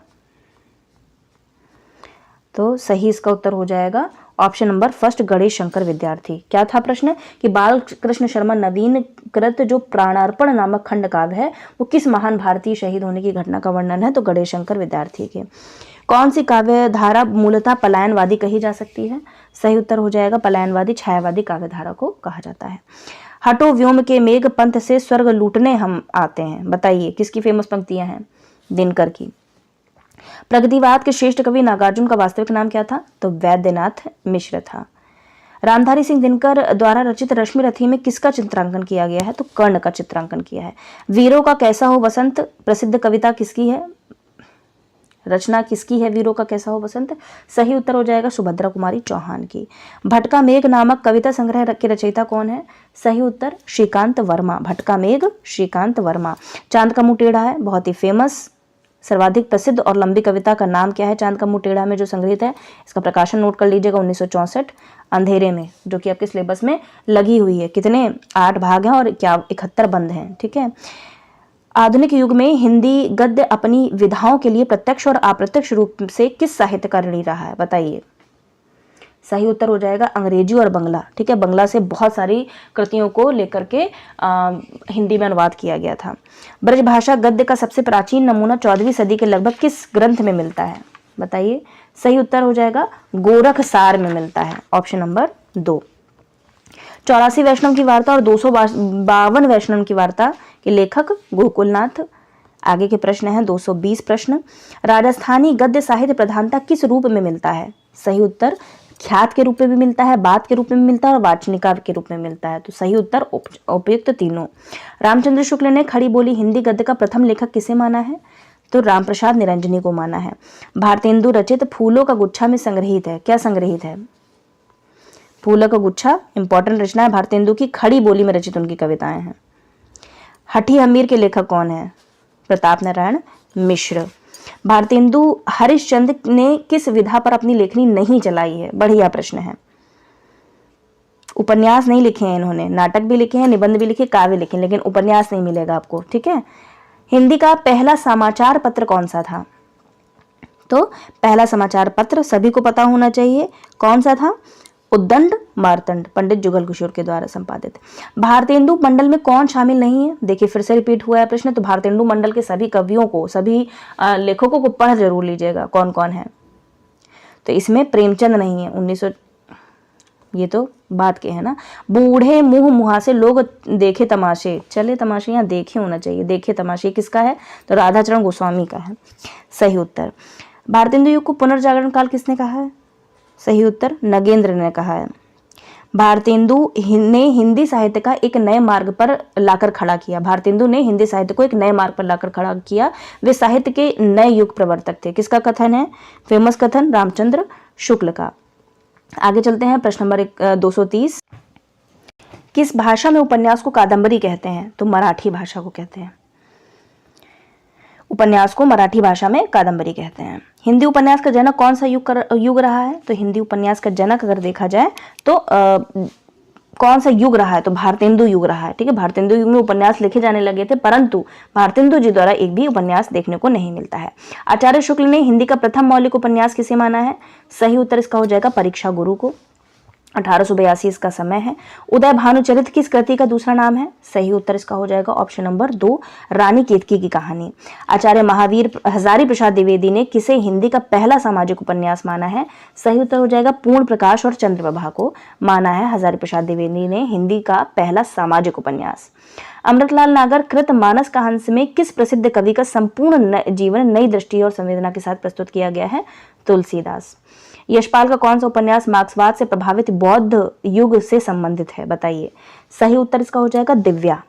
तो सही इसका उत्तर हो जाएगा option number first Ganesh Shankar विद्यार्थी। क्या था प्रश्न कि बाल कृष्ण शर्मा नवीनकृत जो प्राणार्पण नामक खंड काव्य है वो किस महान भारतीय शहीद होने की घटना का वर्णन है? तो गणेश शंकर विद्यार्थी के। कौन सी काव्य धारा मूलतः पलायनवादी कही जा सकती है? सही उत्तर हो जाएगा पलायनवादी छायावादी काव्य धारा को कहा जाता है। हटो व्योम के मेघ पंथ से स्वर्ग लूटने हम आते हैं बताइए किसकी फेमस पंक्तियां हैं? दिनकर की। प्रगतिवाद के श्रेष्ठ कवि नागार्जुन का वास्तविक नाम क्या था? तो वैद्यनाथ मिश्र था। रामधारी सिंह दिनकर द्वारा रचित रश्मि रथी में किसका चित्रांकन किया गया है? तो कर्ण का चित्रांकन किया है। वीरों का कैसा हो बसंत प्रसिद्ध कविता किसकी है? रचना किसकी है वीरों का कैसा हो बसंत? सही उत्तर हो जाएगा सुभद्रा कुमारी चौहान की। भटका मेघ नामक कविता संग्रह के रचयिता कौन है? सही उत्तर श्रीकांत वर्मा। भटका मेघ श्रीकांत वर्मा। चांद का मुंह टेढ़ा है बहुत ही फेमस सर्वाधिक प्रसिद्ध और लंबी कविता का नाम क्या है? चांद का मुंह टेढ़ा में जो संग्रहित है इसका प्रकाशन नोट कर लीजिएगा 1964 अंधेरे में, जो कि आपके सिलेबस में लगी हुई है। कितने 8 भाग हैं और क्या 71 बंद हैं। ठीक है। आधुनिक युग में हिंदी गद्य अपनी विधाओं के लिए प्रत्यक्ष और अप्रत्यक्ष रूप से किस साहित्य का ऋणी रहा है बताइए? सही उत्तर हो जाएगा अंग्रेजी और बंगला। ठीक है, बंगला से बहुत सारी कृतियों को लेकर के हिंदी में अनुवाद किया गया था। ब्रजभाषा गद्य का सबसे प्राचीन नमूना 14वीं सदी के लगभग किस ग्रंथ में मिलता है बताइए? सही उत्तर हो जाएगा गोरखसार में मिलता है, ऑप्शन नंबर 2। 84 वैष्णव की वार्ता और 252 वैष्णव की वार्ता के लेखक गोकुलनाथ। आगे के प्रश्न हैं 220 प्रश्न। राजस्थानी गद्य साहित्य प्रधानता किस रूप में मिलता है? सही उत्तर ख्यात के रूप में भी मिलता है, बात के रूप में मिलता है और वाचनिका के रूप में मिलता है। तो सही उत्तर उपयुक्त तीनों। रामचंद्र शुक्ल ने खड़ी बोली हिंदी गद्य का प्रथम लेखक किसे माना है? तो रामप्रसाद निरंजनी को माना है। भारतेंदु रचित फूलों का गुच्छा में संग्रहित है, क्या संग्रहित है? फूलों का गुच्छा इंपॉर्टेंट रचना है भारतेंदु की, खड़ी बोली में रचित उनकी कविताएं हैं। हठी हमीर के लेखक कौन है? प्रताप नारायण मिश्र। भारतेंदु हरिश्चंद्र ने किस विधा पर अपनी लेखनी नहीं चलाई है? बढ़िया प्रश्न है। उपन्यास नहीं लिखे हैं इन्होंने, नाटक भी लिखे हैं, निबंध भी लिखे, काव्य लिखे, लेकिन उपन्यास नहीं मिलेगा आपको। ठीक है। हिंदी का पहला समाचार पत्र कौन सा था? तो पहला समाचार पत्र सभी को पता होना चाहिए कौन सा था? उद्दंड मार्तंड, पंडित जुगल किशोर के द्वारा संपादित। भारतेंदु मंडल में कौन शामिल नहीं है? देखिए फिर से रिपीट हुआ है प्रश्न, तो भारतेंदु मंडल के सभी कवियों को, सभी लेखकों को पढ़ जरूर लीजिएगा कौन कौन है। तो इसमें प्रेमचंद नहीं है, 1900 ये तो बात के है ना। बूढ़े मुंह मुहासे लोग देखे तमाशे, चले तमाशे यहाँ देखे होना चाहिए, देखे तमाशे किसका है? तो राधाचरण गोस्वामी का है। सही उत्तर। भारतेंदु युग को पुनर्जागरण काल किसने कहा है? सही उत्तर नगेंद्र ने कहा है। भारतेंदु ने हिंदी साहित्य का एक नए मार्ग पर लाकर खड़ा किया। भारतेंदु ने हिंदी साहित्य को एक नए मार्ग पर लाकर खड़ा किया। वे साहित्य के नए युग प्रवर्तक थे। किसका कथन है? फेमस कथन रामचंद्र शुक्ल का। आगे चलते हैं प्रश्न नंबर 230। किस भाषा में उपन्यास को कादंबरी कहते हैं? तो मराठी भाषा को कहते हैं। उपन्यास को मराठी भाषा में कादंबरी कहते हैं। हिंदी उपन्यास का जनक कौन सा युग रहा है? तो हिंदी उपन्यास का जनक अगर देखा जाए तो कौन सा युग रहा है, तो भारतेंदु युग रहा है। ठीक है, भारतेंदु युग में उपन्यास लिखे जाने लगे थे, परंतु भारतेंदु जी द्वारा एक भी उपन्यास देखने को नहीं मिलता है। आचार्य शुक्ल ने हिंदी का प्रथम मौलिक उपन्यास किसे माना है? सही उत्तर इसका हो जाएगा परीक्षा गुरु को। 1882 इसका समय है। उदय भानुचरित किस कृति का दूसरा नाम है? सही उत्तर इसका हो जाएगा ऑप्शन नंबर 2, रानी केतकी की कहानी। आचार्य महावीर हजारी प्रसाद द्विवेदी ने किसे हिंदी का पहला सामाजिक उपन्यास माना है? सही उत्तर हो जाएगा पूर्ण प्रकाश और चंद्रप्रभा को माना है हजारी प्रसाद द्विवेदी ने हिंदी का पहला सामाजिक उपन्यास। अमृतलाल नागर कृत मानस का हंस में किस प्रसिद्ध कवि का संपूर्ण जीवन नई दृष्टि और संवेदना के साथ प्रस्तुत किया गया है? तुलसीदास। यशपाल का कौन सा उपन्यास मार्क्सवाद से प्रभावित बौद्ध युग से संबंधित है? बताइए। सही उत्तर इसका हो जाएगा दिव्या,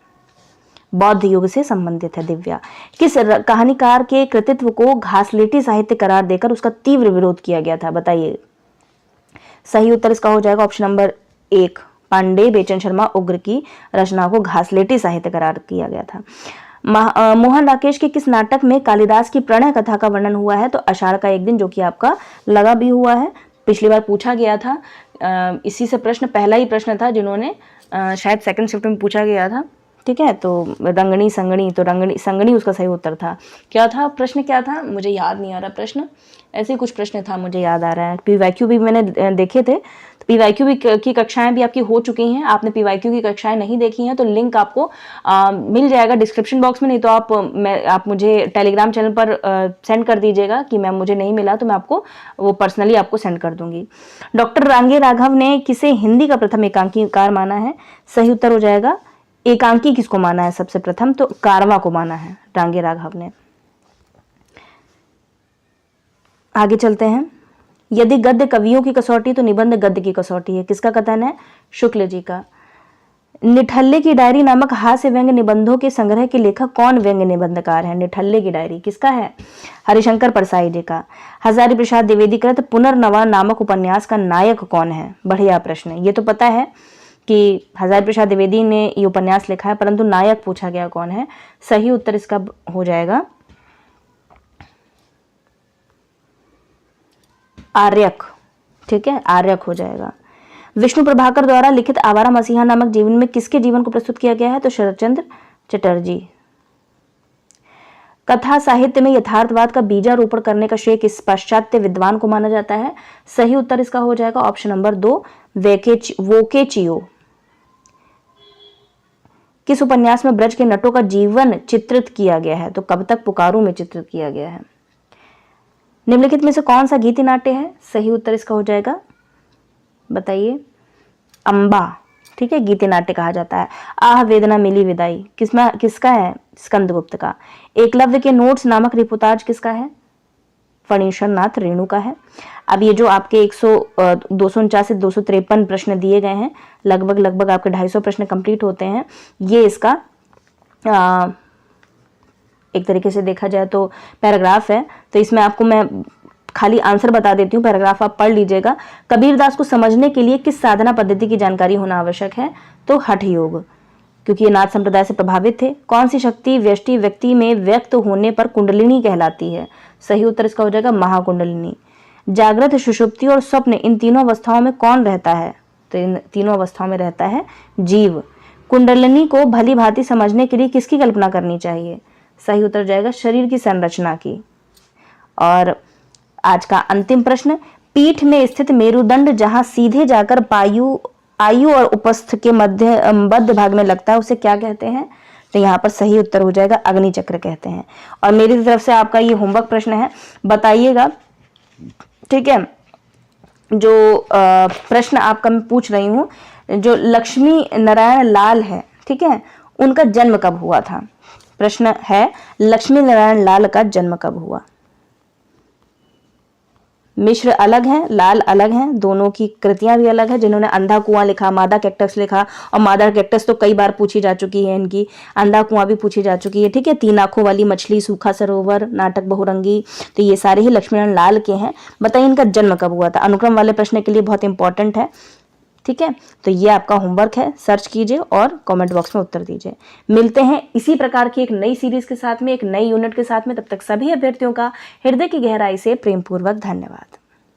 बौद्ध युग से संबंधित है दिव्या। किस कहानीकार के कृतित्व को घासलेटी साहित्य करार देकर उसका तीव्र विरोध किया गया था? बताइए। सही उत्तर इसका हो जाएगा ऑप्शन नंबर 1, पांडे बेचन शर्मा उग्र की रचना को घासलेटी साहित्य करार किया गया था। मोहन राकेश के किस नाटक में कालिदास की प्रणय कथा का वर्णन हुआ है? तो आषाढ़ का एक दिन, जो कि आपका लगा भी हुआ है, पिछली बार पूछा गया था। इसी से प्रश्न, पहला ही प्रश्न था जिन्होंने शायद सेकंड शिफ्ट में पूछा गया था। ठीक है, तो रंगनी संगणी, तो रंगनी संगणी उसका सही उत्तर था। क्या था प्रश्न, क्या था मुझे याद नहीं आ रहा प्रश्न, ऐसे कुछ प्रश्न था मुझे याद आ रहा है। पीवाईक्यू भी मैंने देखे थे, तो पीवाईक्यू भी की कक्षाएं भी आपकी हो चुकी हैं। आपने पीवाईक्यू की कक्षाएं नहीं देखी हैं तो लिंक आपको मिल जाएगा डिस्क्रिप्शन बॉक्स में, नहीं तो आप मुझे टेलीग्राम चैनल पर सेंड कर दीजिएगा कि मैम मुझे नहीं मिला, तो मैं आपको वो पर्सनली आपको सेंड कर दूंगी। डॉक्टर रांगे राघव ने किसे हिंदी का प्रथम एकांकीकार माना है? सही उत्तर हो जाएगा, एकांकी किसको माना है सबसे प्रथम? तो कारवां को माना है रांगे राघव ने। आगे चलते हैं। यदि गद्य कवियों की कसौटी तो निबंध गद्य की कसौटी है, किसका कथन है? शुक्ल जी का। निठल्ले की डायरी नामक हास्य व्यंग्य निबंधों के संग्रह के लेखक कौन व्यंग्य निबंधकार है? निठल्ले की डायरी किसका है? हरिशंकर परसाई जी का। हजारी प्रसाद द्विवेदी कृत पुनर्नवा नामक उपन्यास का नायक कौन है? बढ़िया प्रश्न। ये तो पता है कि हजारी प्रसाद द्विवेदी ने ये उपन्यास लिखा है, परंतु नायक पूछा गया कौन है? सही उत्तर इसका हो जाएगा आर्यक। ठीक है, आर्यक हो जाएगा। विष्णु प्रभाकर द्वारा लिखित आवारा मसीहा नामक जीवन में किसके जीवन को प्रस्तुत किया गया है? तो शरदचंद्र चटर्जी। कथा साहित्य में यथार्थवाद का बीजारोपण करने का श्रेय किस पाश्चात्य विद्वान को माना जाता है? सही उत्तर इसका हो जाएगा ऑप्शन नंबर 2, वोकेचियो। किस उपन्यास में ब्रज के नटों का जीवन चित्रित किया गया है? तो कब तक पुकारूं में चित्रित किया गया है। निम्नलिखित में से कौन सा गीति नाट्य है? सही उत्तर इसका हो जाएगा, बताइए, अंबा। ठीक है, गीति नाट्य कहा जाता है। आह वेदना मिली विदाई किसका है? स्कंदगुप्त का। एकलव्य के नोट्स नामक रिपोर्टाज किसका है? फणीश्वर नाथ रेणु का है। अब ये जो आपके 249 से 253 प्रश्न दिए गए हैं, लगभग आपके 250 प्रश्न कंप्लीट होते हैं। ये इसका एक तरीके से देखा जाए तो पैराग्राफ है, तो इसमें आपको मैं खाली आंसर बता देती हूँ, पैराग्राफ आप पढ़ लीजिएगा। कबीरदास को समझने के लिए किस साधना पद्धति की जानकारी होना आवश्यक है? तो हठ योग, क्योंकि ये नाथ संप्रदाय से प्रभावित थे। कौन सी शक्ति व्यष्टि व्यक्ति में व्यक्त होने पर कुंडलिनी कहलाती है? सही उत्तर इसका हो जाएगा महाकुंडलिनी। जागृत, सुषुप्ति और स्वप्न, इन तीनों अवस्थाओं में कौन रहता है? तो इन तीनों अवस्थाओं में रहता है जीव। कुंडलिनी को भली भांति समझने के लिए किसकी कल्पना करनी चाहिए? सही उत्तर जाएगा शरीर की संरचना की। और आज का अंतिम प्रश्न, पीठ में स्थित मेरुदंड जहां सीधे जाकर आयु और उपस्थ के मध्य भाग में लगता है, उसे क्या कहते हैं? तो यहाँ पर सही उत्तर हो जाएगा अग्नि चक्र कहते हैं। और मेरी तरफ से आपका ये होमवर्क प्रश्न है, बताइएगा। ठीक है, जो प्रश्न आपका मैं पूछ रही हूँ, जो लक्ष्मी नारायण लाल है, ठीक है, उनका जन्म कब हुआ था? प्रश्न है, लक्ष्मी नारायण लाल का जन्म कब हुआ? मिश्र अलग हैं, लाल अलग हैं, दोनों की कृतियां भी अलग है। जिन्होंने अंधा कुआं लिखा, मादा कैक्टस लिखा, और मादा कैक्टस तो कई बार पूछी जा चुकी है इनकी, अंधा कुआं भी पूछी जा चुकी है। ठीक है, 3 आंखों वाली मछली, सूखा सरोवर, नाटक बहुरंगी, तो ये सारे ही लक्ष्मीनारायण लाल के हैं। बताइए इनका जन्म कब हुआ था? अनुक्रम वाले प्रश्न के लिए बहुत इंपॉर्टेंट है। ठीक है, तो ये आपका होमवर्क है, सर्च कीजिए और कमेंट बॉक्स में उत्तर दीजिए। मिलते हैं इसी प्रकार की एक नई सीरीज के साथ में, एक नई यूनिट के साथ में। तब तक सभी अभ्यर्थियों का हृदय की गहराई से प्रेमपूर्वक धन्यवाद।